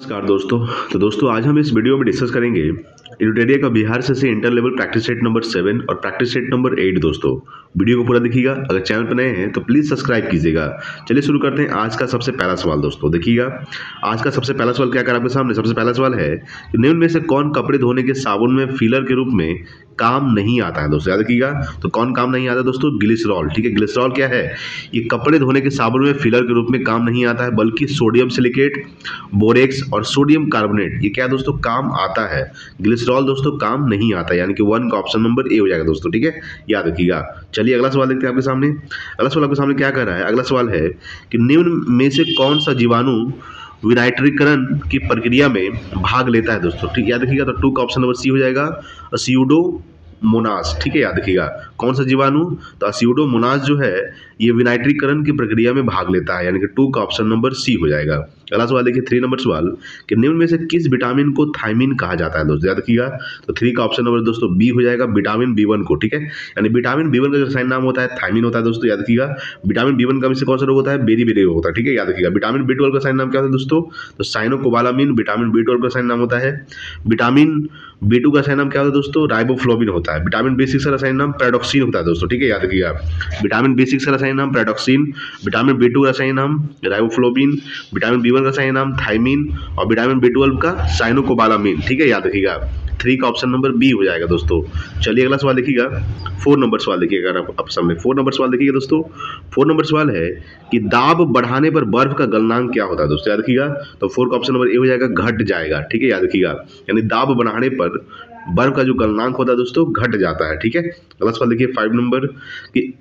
नमस्कार दोस्तों। तो दोस्तों आज हम इस वीडियो में डिस्कस करेंगे इनोटेरिया का बिहार से inter level practice set number 7 और प्रैक्टिस सेट नंबर 8। दोस्तों वीडियो को पूरा देखिएगा। अगर चैनल पर नए हैं तो प्लीज़ सब्सक्राइब कीजिएगा। चलिए शुरू करते हैं आज का सबसे पहला सवाल। दोस्तों देखिएगा, आज का सबसे पहला सवाल क्या कर आपके सामने। सबसे पहला सवाल है कि निम्न में से कौन कपड़े धोने के साबुन में फिलर के रूप में काम नहीं आता है। दोस्तों याद रखिएगा, तो कौन काम नहीं आता दोस्तों? ग्लिसरॉल। ठीक है, ग्लिसरॉल क्या है? ये कपड़े धोने के साबुन में फिलर के रूप में काम नहीं आता है, बल्कि सोडियम सिलिकेट, बोरेक्स और सोडियम कार्बोनेट ये क्या दोस्तों काम आता है। ग्लिसरॉल दोस्तों काम नहीं आता, यानी कि 1 का ऑप्शन नंबर ए हो जाएगा दोस्तों। ठीक है, याद रखिएगा। चलिए अगला सवाल देखते हैं आपके सामने। अगला सवाल आपके सामने क्या कर रहा है? अगला सवाल है कि निम्न में से कौन सा जीवाणु विनाइट्रीकरण की प्रक्रिया में भाग लेता है दोस्तों। ठीक, याद रखिएगा। तो 2 का ऑप्शन नंबर सी हो जाएगा, स्यूडोमोनास। ठीक है, याद रखिएगा कौन सा जीवाणु? तो स्यूडोमोनास जो है ये विनाइट्रीकरण की प्रक्रिया में भाग लेता है, यानी कि 2 का ऑप्शन नंबर सी हो जाएगा। अगला सवाल देखिए 3 नंबर सवाल कि निम्न में से किस विटामिन को थायमिन कहा जाता है दोस्तों। याद रखिएगा, तो 3 का ऑप्शन नंबर दोस्तों बी हो जाएगा, विटामिन B1 को। ठीक है, यानी विटामिन B1 का जो रसायन नाम होता है थायमिन होता है दोस्तों। याद रखिएगा, विटामिन B1 का में से कौन सा रोग होता है? बेरी रोग होता है। ठीक है, याद रखिएगा। विटामिन B12 का रसायन नाम क्या होता है दोस्तों? तो साइनोकोबालामिन विटामिन B12 का रसायन नाम होता है। विटामिन B2 का रसायन नाम क्या होता है दोस्तों? राइबोफ्लोविन होता है। विटामिन B6 का रसायन नाम पैराडॉक्सिन होता है दोस्तों। ठीक है, याद रखिएगा। विटामिन B6 का रसायन नाम पैराडॉक्सिन, विटामिन B2 का रसायन नाम राइबोफ्लोविन, विटामिन B1 का रसायन नाम थायमिन और विटामिन B12 का साइनोकोबालामिन। ठीक है, याद रखिएगा। 3 का ऑप्शन नंबर बी हो जाएगा दोस्तों। चलिए अगला सवाल देखिएगा, 4 नंबर सवाल देखिएगा। अगर आप सामने 4 नंबर सवाल देखिएगा दोस्तों। 4 नंबर सवाल है कि दाब बढ़ाने पर बर्फ का गलनांक क्या होता है दोस्तों। याद रखिएगा, तो 4 का ऑप्शन नंबर ए हो जाएगा, घट जाएगा। ठीक है, याद रखिएगा। यानी दाब बढ़ाने पर बर्फ का जो गलनांक होता है दोस्तों घट जाता है। ठीक है, अगला सवाल देखिए 5 नंबर कि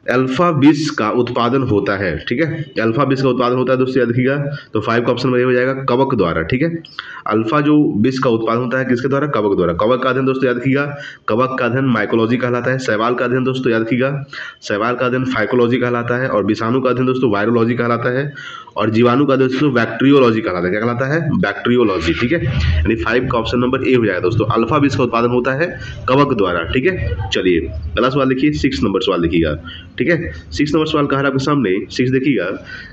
अल्फा विष का उत्पादन होता है। ठीक है, अल्फा विष का उत्पादन होता है दोस्तों। याद रखिएगा, तो 5 का ऑप्शन हो जाएगा, कवक द्वारा। ठीक है, अल्फा जो विष का उत्पादन होता है किसके द्वारा? कवक द्वारा। कवक का अध्ययन दोस्तों याद रखिएगा, कवक का अध्ययन माइकोलॉजी कहलाता है। शैवाल का अध्ययन दोस्तों याद रखिएगा, शैवाल का अध्ययन फाइकोलॉजी कहलाता है। और विषाणु का अध्ययन दोस्तों वायरोलॉजी कहलाता है। और जीवाणु का दोस्तों बैक्टीरियोलॉजी कहलाता है। क्या कहलाता है? बैक्टीरियोलॉजी। ठीक है, यानी 5 का ऑप्शन नंबर ए हो जाएगा दोस्तों, अल्फा विष का उत्पादन होता है कवक द्वारा। ठीक है, चलिए अगला सवाल देखिए 6 नंबर सवाल देखिएगा। ठीक है, 6 नंबर सवाल कह रहा है आपके सामने। 6 देखिएगा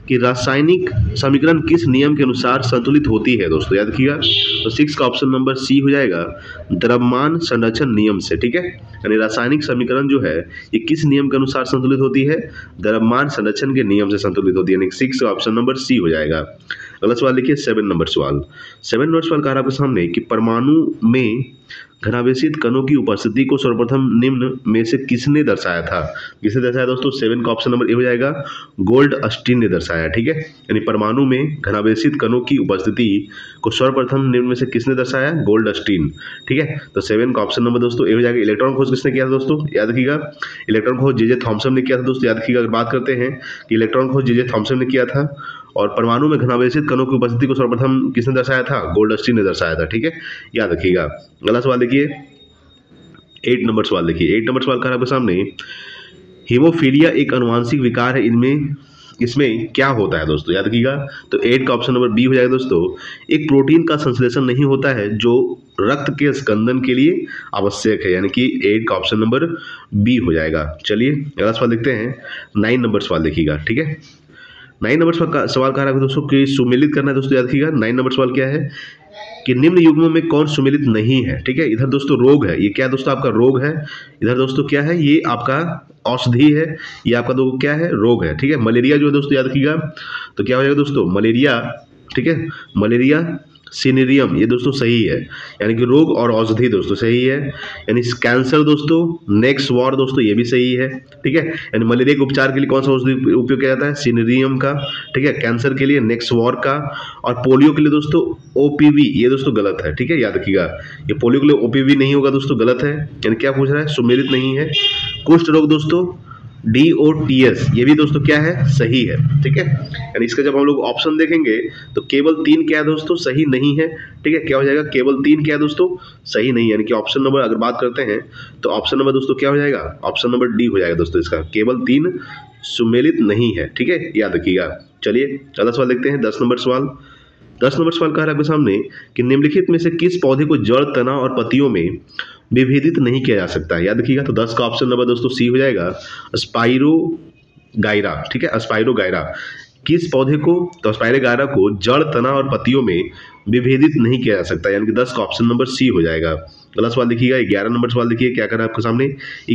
कि रासायनिक समीकरण किस नियम के अनुसार संतुलित होती है दोस्तों। याद रखिएगा, तो 6 का ऑप्शन नंबर सी हो जाएगा, द्रव्यमान संरक्षण नियम से। ठीक है, यानी रासायनिक समीकरण जो है ये किस नियम के अनुसार संतुलित होती है? द्रव्यमान संरक्षण के नियम से संतुलित होती है, यानी 6 का ऑप्शन नंबर सी हो जाएगा। अगला सवाल देखिए 7 नंबर सवाल। 7 नंबर सवाल कह रहा है आपके सामने कि परमाणु में घनावेशित कणों की उपस्थिति को सर्वप्रथम निम्न में से किसने दर्शाया था? किसने दर्शाया दोस्तों? 7 का ऑप्शन नंबर ए हो जाएगा, गोल्डस्टीन ने दर्शाया। ठीक है, यानी परमाणु में घनावेशित कणों की उपस्थिति को सर्वप्रथम निम्न में से किसने दर्शाया? गोल्डस्टीन। ठीक है, तो 7 का ऑप्शन नंबर दोस्तों ए हो जाएगा। इलेक्ट्रॉन खोज किसने किया था दोस्तों? याद रखिएगा, इलेक्ट्रॉन खोज जे थॉमसन ने किया था दोस्तों। याद रखिएगा, अगर बात करते हैं कि इलेक्ट्रॉन खोज जे थॉमसन ने किया था। और परमाणु में घनावेशित कणों की उपस्थिति को सर्वप्रथम किसने दर्शाया था? गोल्डस्टीन ने दर्शाया था। ठीक है, याद रखिएगा। अगला सवाल देखिए 8 नंबर सवाल देखिए। 8 नंबर सवाल का आपके सामने, हीमोफीलिया एक अनुवांशिक विकार है, इसमें क्या होता है दोस्तों? याद रखिएगा, तो 8 का ऑप्शन नंबर बी हो जाएगा दोस्तों, एक प्रोटीन का संश्लेषण नहीं होता है जो रक्त के स्कंदन के लिए आवश्यक है, यानी कि 8 का ऑप्शन नंबर बी हो जाएगा। चलिए अगला सवाल देखते हैं 9 नंबर सवाल देखिएगा। ठीक है, 9 नंबर सवाल कह रहा है दोस्तों कि सुमेलित करना है दोस्तों। याद रखिएगा 9 नंबर सवाल क्या है कि निम्न युग्मों में कौन सुमेलित नहीं है? ठीक है, इधर दोस्तों रोग है, ये क्या दोस्तों आपका रोग है। इधर दोस्तों क्या है? ये आपका औषधि है, ये आपका दोस्तों क्या है? रोग है। ठीक है, मलेरिया जो है दोस्तों याद रखिएगा, तो क्या हो जाएगा दोस्तों? मलेरिया। ठीक है, मलेरिया सिनेरियम ये दोस्तों सही है, यानी कि रोग और औषधि दोस्तों सही है। यानी कैंसर दोस्तों नेक्स्ट वॉर दोस्तों ये भी सही है। ठीक है, यानी मलेरिया के उपचार के लिए कौन सा औषधि उपयोग किया जाता है? सिनेरियम का। ठीक है, कैंसर के लिए नेक्स्ट वॉर का। और पोलियो के लिए दोस्तों OPV ये दोस्तों गलत है। ठीक है, याद रखिएगा, ये पोलियो के लिए OPV नहीं होगा दोस्तों, गलत है। यानी क्या पूछ रहा है? सुमेलित नहीं है। कुष्ठ रोग दोस्तों DOTS ये भी दोस्तों क्या है? सही है। ठीक है, यानी इसका जब हम लोग ऑप्शन देखेंगे तो केवल 3 क्या है दोस्तों? सही नहीं है। ठीक है, क्या हो जाएगा? केवल 3 क्या है दोस्तों? सही नहीं है, यानी कि ऑप्शन नंबर अगर बात करते हैं तो ऑप्शन नंबर दोस्तों क्या हो जाएगा? ऑप्शन नंबर डी हो जाएगा दोस्तों, इसका केवल 3 सुमेलित नहीं है। ठीक है, याद रखिएगा। चलिए अगला सवाल देखते हैं 10 नंबर सवाल। 10 नंबर सवाल कह रहा है आपके सामने कि निम्नलिखित में से किस पौधे को जड़, तना और पत्तियों में विभेदित नहीं किया जा सकता है? याद रखिएगा, तो 10 का ऑप्शन नंबर दोस्तों सी हो जाएगा, स्पाइरो गायरा। ठीक है, स्पाइरो गायरा। किस पौधे को, तो स्पाइरेगारा को जड़, तना और पत्तियों में विभेदित नहीं किया जा सकता, यानी कि 10 का ऑप्शन नंबर सी हो जाएगा। अगला सवाल देखिएगा, 11 नंबर सवाल देखिए क्या कर रहा है आपके सामने।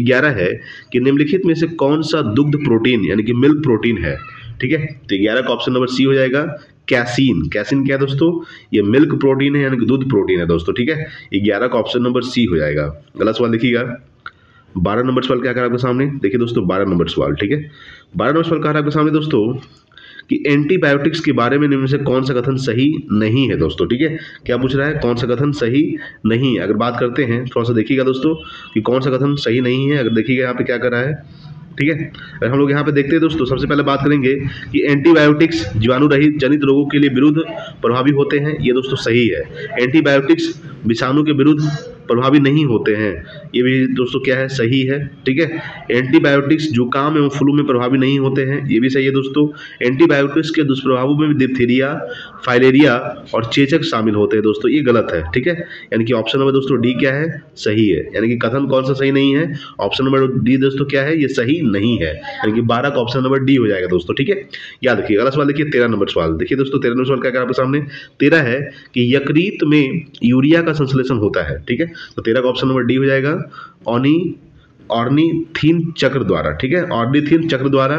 11 है कि निम्नलिखित में से कौन सा दुग्ध प्रोटीन यानी कि मिल्क प्रोटीन है, ठीक है। तो 11 का ऑप्शन नंबर सी हो जाएगा कैसीन। कैसीन क्या है दोस्तों, ये मिल्क प्रोटीन है यानी कि दूध प्रोटीन है दोस्तों, ठीक है। 11 का ऑप्शन नंबर सी हो जाएगा। अगला सवाल देखिएगा, 12 नंबर सवाल क्या कर रहा है आपके सामने। देखिए दोस्तों 12 नंबर सवाल, ठीक है। 12 नंबर सवाल कह रहा है आपके सामने दोस्तों कि एंटीबायोटिक्स के बारे में निम्न में से कौन सा कथन सही नहीं है दोस्तों, ठीक है। क्या पूछ रहा है, कौन सा कथन सही नहीं है। अगर बात करते हैं थोड़ा सा देखिएगा दोस्तों कि कौन सा कथन सही नहीं है। अगर देखिएगा यहाँ पे क्या कर रहा है, ठीक है। अगर हम लोग यहाँ पे देखते हैं दोस्तों, सबसे पहले बात करेंगे कि एंटीबायोटिक्स जीवाणु रहित जनित रोगों के लिए विरुद्ध प्रभावी होते हैं, ये दोस्तों सही है। एंटीबायोटिक्स विषाणु के विरुद्ध प्रभावी नहीं होते हैं, ये भी दोस्तों क्या है, सही है, ठीक है। एंटीबायोटिक्स जुकाम एवं फ्लू में प्रभावी नहीं होते हैं, ये भी सही है दोस्तों। एंटीबायोटिक्स के दुष्प्रभावों में डिप्थीरिया, फाइलेरिया और चेचक शामिल होते हैं दोस्तों, ये गलत है, ठीक है। यानी कि ऑप्शन नंबर दोस्तों डी क्या है, सही है। यानी कि कथन कौन सा सही नहीं है, ऑप्शन नंबर डी दोस्तों क्या है, ये सही नहीं है। यानी कि 12 का ऑप्शन नंबर डी हो जाएगा दोस्तों, ठीक है। याद रखिए। अगला सवाल देखिए 13 नंबर सवाल। देखिए दोस्तों 13 नंबर सवाल क्या है आपके सामने। 13 है कि यकृत में यूरिया का संश्लेषण होता है, ठीक है। तो 13 का ऑप्शन नंबर डी हो जाएगा ऑर्निथिन चक्र द्वारा, ठीक है। ऑर्निथिन चक्र द्वारा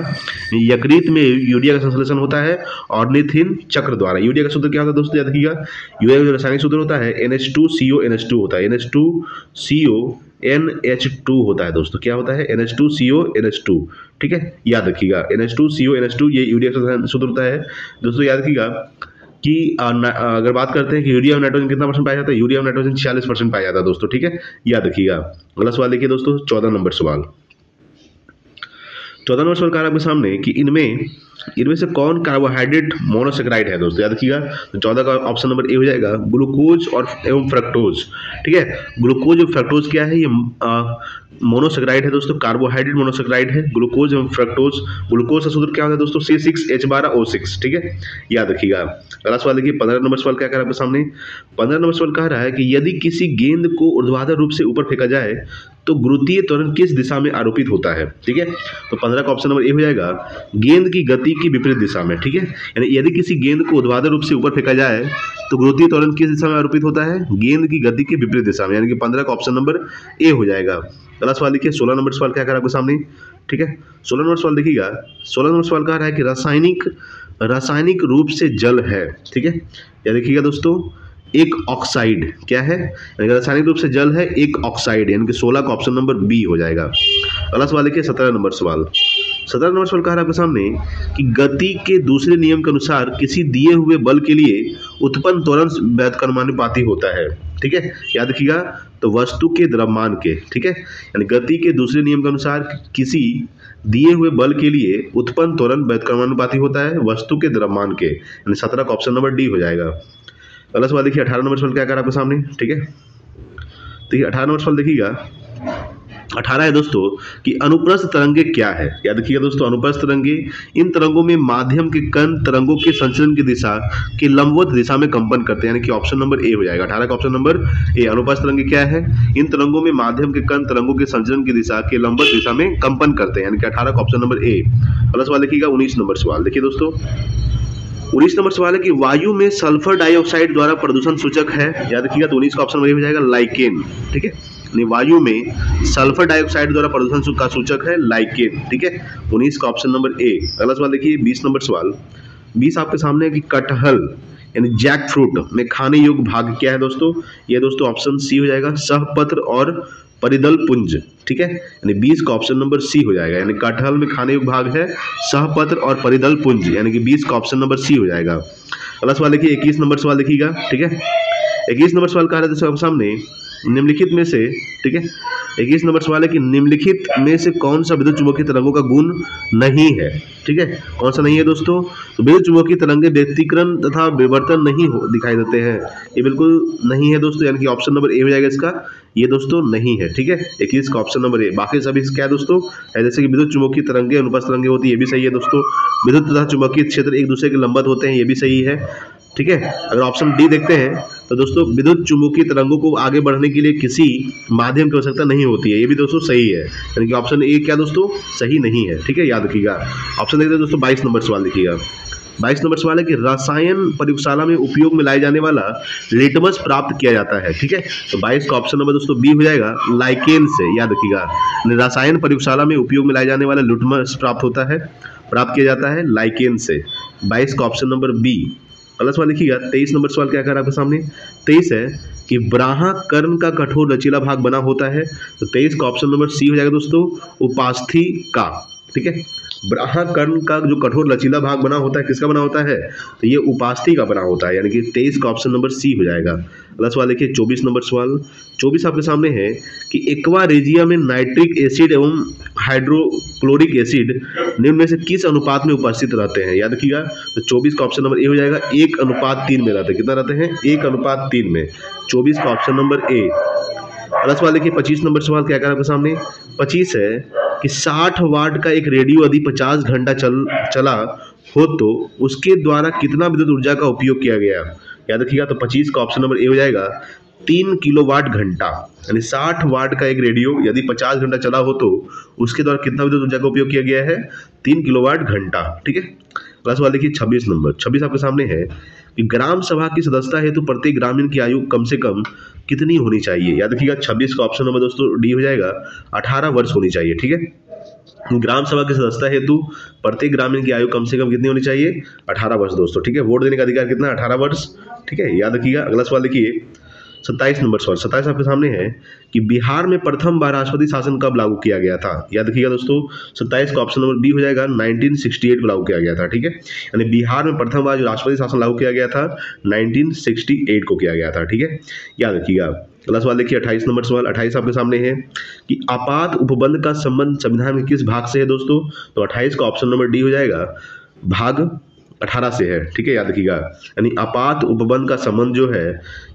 यकृत में यूरिया का संश्लेषण होता है, ऑर्निथिन चक्र द्वारा। यूरिया का सूत्र क्या होता है दोस्तों, याद रखिएगा। यूरिया का जो रासायनिक सूत्र होता है NH2CO NH2 होता है, NH2CO NH2 होता है दोस्तों। क्या होता है, NH2CO NH2, ठीक है। याद रखिएगा NH2CO NH2 ये यूरिया का सूत्र होता है दोस्तों। याद रखिएगा कि अगर बात करते हैं कि यूरिया में नाइट्रोजन कितना परसेंट पाया जाता है, यूरिया में नाइट्रोजन 46% पाया जाता है दोस्तों, ठीक है। याद रखिएगा। अगला सवाल देखिए दोस्तों 14 नंबर सवाल। 14 नंबर सवाल कह रहा है आपके सामने कि इनमें से कौन कार्बोहाइड्रेट मोनोसेक्राइड है दोस्तों। याद रखिएगा। तो 14 का ऑप्शन नंबर ए हो जाएगा ग्लूकोज और एवं फ्रक्टोज, ठीक है। ग्लूकोज और फ्रक्टोज क्या है, ये मोनोसेक्राइड है दोस्तों, कार्बोहाइड्रेट मोनोसेक्राइड है ग्लूकोज एवं फ्रक्टोज। ग्लूकोज का सूत्र क्या होता है दोस्तों, C6H12O6, ठीक है। याद रखिएगा। अगला सवाल देखिए 15 नंबर सवाल क्या कह रहा है आपके सामने। 15 नंबर सवाल कह रहा है कि यदि किसी गेंद को ऊर्ध्वाधर रूप से ऊपर फेंका जाए तो गुरुत्वीय त्वरण किस दिशा में आरोपित होता है, ठीक है। तो 15 का ऑप्शन नंबर ए हो जाएगा गेंद की गति की विपरीत दिशा में, ठीक है। यानी यदि किसी गेंद को ऊर्ध्वाधर रूप से ऊपर फेंका जाए तो गुरुत्वीय त्वरण किस दिशा में आरोपित होता है, गेंद की गति की विपरीत दिशा में, यानी कि 15 का ऑप्शन नंबर ए हो जाएगा। अगला सवाल देखिए 16 नंबर सवाल क्या कह रहा है आपके सामने, ठीक है। 16 नंबर सवाल देखिएगा। 16 नंबर सवाल कह रहा है कि रासायनिक रूप से जल है, ठीक है। या देखिएगा दोस्तों एक ऑक्साइड क्या है, रासायनिक रूप से जल है एक ऑक्साइड, यानी कि 16 का ऑप्शन नंबर बी हो जाएगा। अगला सवाल देखिए 17 नंबर सवाल। 17 नंबर सवाल कह रहा है आपके सामने कि गति के दूसरे नियम के अनुसार किसी दिए हुए बल के लिए उत्पन्न त्वरण व्युत्क्रमानुपाती होता है, ठीक है। याद रखिएगा। तो वस्तु के द्रव्यमान के, ठीक है। यानी गति के दूसरे नियम के अनुसार किसी दिए हुए बल के लिए उत्पन्न त्वरण व्युत्क्रमानुपाती होता है वस्तु के द्रव्यमान के, यानी 17 का ऑप्शन नंबर डी हो जाएगा। अगला सवाल देखिए 18 नंबर सवाल क्या कर रहा है आपके सामने, ठीक है। देखिए 18 नंबर सवाल देखिएगा। 18 है दोस्तों कि अनुप्रस्थ तरंगे क्या है। याद रखिएगा दोस्तों अनुप्रस्थ तरंगे इन तरंगों में माध्यम के कण तरंगों के संचलन की दिशा के लंबवत दिशा में कंपन करते हैं, यानी कि ऑप्शन नंबर ए हो जाएगा। 18 का ऑप्शन नंबर ए। अनुप्रस्थ तरंगे क्या है, इन तरंगों में माध्यम के कण तरंगों के संचलन की दिशा के लंबवत दिशा में कंपन करते हैं, यानी कि 18 का ऑप्शन नंबर ए। अगला सवाल देखिएगा 19 नंबर सवाल। देखिए दोस्तों 19 नंबर सवाल है कि वायु में सल्फर डाइऑक्साइड द्वारा प्रदूषण सूचक है। याद रखिएगा। तो 19 का ऑप्शन नंबर हो जाएगा लाइकेन, ठीक है। वायु में सल्फर डाइऑक्साइड द्वारा प्रदूषण का सूचक है लाइकेन, ठीक है। 19 का ऑप्शन नंबर ए। अगला सवाल देखिए 20 नंबर सवाल। 20 आपके सामने है कि कटहल यानी जैक फ्रूट में खाने योग्य भाग क्या है दोस्तों। ये दोस्तों ऑप्शन सी हो जाएगा सहपत्र और परिदल पुंज, ठीक है। यानी 20 का ऑप्शन नंबर सी हो जाएगा। यानी कटहल में खाने योग्य भाग है सहपत्र और परिदल पुंज, यानी कि 20 का ऑप्शन नंबर सी हो जाएगा। अगला सवाल देखिए 21 नंबर सवाल देखिएगा, ठीक है। 21 नंबर सवाल कह रहे थे सामने निम्नलिखित में से, ठीक है। 21 नंबर सवाल है कि निम्नलिखित में से कौन सा विद्युत चुम्बकीय तरंगों का गुण नहीं है, ठीक है। कौन सा नहीं है दोस्तों, तो विद्युत चुम्बकीय तरंगे व्यतिकरण तथा विवर्तन नहीं दिखाई देते हैं, ये बिल्कुल नहीं है दोस्तों, यानी कि ऑप्शन नंबर ए हो जाएगा इसका। ये दोस्तों नहीं है, ठीक है। 21 का ऑप्शन नंबर ए। बाकी सभी क्या है दोस्तों, जैसे कि विद्युत चुम्बकीय तरंगे अनुप्रस्थ तरंगे होती है, ये भी सही है दोस्तों। विद्युत तथा चुम्बकीय क्षेत्र एक दूसरे के लंबवत होते हैं, ये भी सही है, ठीक है। अगर ऑप्शन डी देखते हैं तो दोस्तों विद्युत चुम्बकीय तरंगों को आगे बढ़ने के लिए किसी माध्यम की आवश्यकता नहीं होती है, ये भी दोस्तों सही है, यानी कि ऑप्शन ए क्या दोस्तों सही नहीं है, ठीक है। याद रखिएगा। ऑप्शन देखते हैं दोस्तों 22 नंबर सवाल देखिएगा। 22 नंबर सवाल है कि रसायन प्रयोगशाला में उपयोग में लाए जाने वाला लिटमस प्राप्त किया जाता है। ठीक है, तो 22 का ऑप्शन नंबर दोस्तों बी हो जाएगा, लाइकेन से। याद रखिएगा, रसायन प्रयोगशाला में उपयोग में लाए जाने वाला लिटमस प्राप्त किया जाता है लाइकेन से। 22 का ऑप्शन नंबर बी। अगला सवाल लिखिएगा, 23 नंबर सवाल क्या कर रहा है आपके सामने। 23 है कि ब्राहा कर्ण का कठोर लचीला भाग बना होता है। तो 23 का ऑप्शन नंबर सी हो जाएगा दोस्तों, उपास्थि का। ठीक है, ब्राहा कर्ण का जो कठोर लचीला भाग बना होता है, किसका बना होता है, तो ये उपास्थि का बना होता है, यानी कि 23 का ऑप्शन नंबर सी हो जाएगा। अगला सवाल देखिए 24 नंबर सवाल। 24 आपके सामने है कि एक्वा रेजिया में नाइट्रिक एसिड एवं हाइड्रोक्लोरिक एसिड निम्न में से किस अनुपात में उपस्थित रहते हैं। याद रखिएगा, तो 24 का ऑप्शन नंबर ए हो जाएगा, 1:3 में रहते हैं। कितना रहते हैं, 1:3 में। 24 का ऑप्शन नंबर ए। अगला सवाल देखिए 25 नंबर सवाल क्या कर आपके सामने। 25 है कि 60 वाट का एक रेडियो यदि 50 घंटा चला हो तो उसके द्वारा कितना विद्युत ऊर्जा का उपयोग किया गया। याद रखिएगा, तो 25 का ऑप्शन नंबर ए हो जाएगा, 3 किलोवाट घंटा। यानी 60 वाट का एक रेडियो यदि 50 घंटा चला हो तो उसके द्वारा कितना विद्युत ऊर्जा का उपयोग किया गया है, 3 किलोवाट घंटा। ठीक है, अगला सवाल देखिए 26 नंबर। 26 आपके सामने है कि ग्राम सभा की सदस्यता हेतु प्रत्येक ग्रामीण की आयु कम से कम कितनी होनी चाहिए। याद रखिएगा, 26 का ऑप्शन नंबर दोस्तों डी हो जाएगा, 18 वर्ष होनी चाहिए। ठीक है, ग्राम सभा की सदस्यता हेतु प्रत्येक ग्रामीण की आयु कम से कम कितनी होनी चाहिए, 18 वर्ष दोस्तों। ठीक है, वोट देने का अधिकार कितना, 18 वर्ष। ठीक है, याद रखिएगा। अगला सवाल देखिए 27 नंबर सवाल। 27 आपके सामने है कि बिहार में प्रथम बार राष्ट्रपति शासन कब लागू किया गया था। याद रखिएगा दोस्तों, 27 का ऑप्शन नंबर बी हो जाएगा, 1968 को लागू किया गया था। ठीक है, यानी बिहार में प्रथम बार जो राष्ट्रपति शासन लागू किया गया था 1968 को किया गया था। ठीक है, याद रखिएगा। अगला सवाल देखिए 28 नंबर सवाल। 28 आपके सामने है कि आपात उपबंध का संबंध संविधान के किस भाग से है दोस्तों। तो 28 का ऑप्शन नंबर डी हो जाएगा, भाग 18 से है। ठीक है, याद रखिएगा, यानी आपात उपबंध का संबंध जो है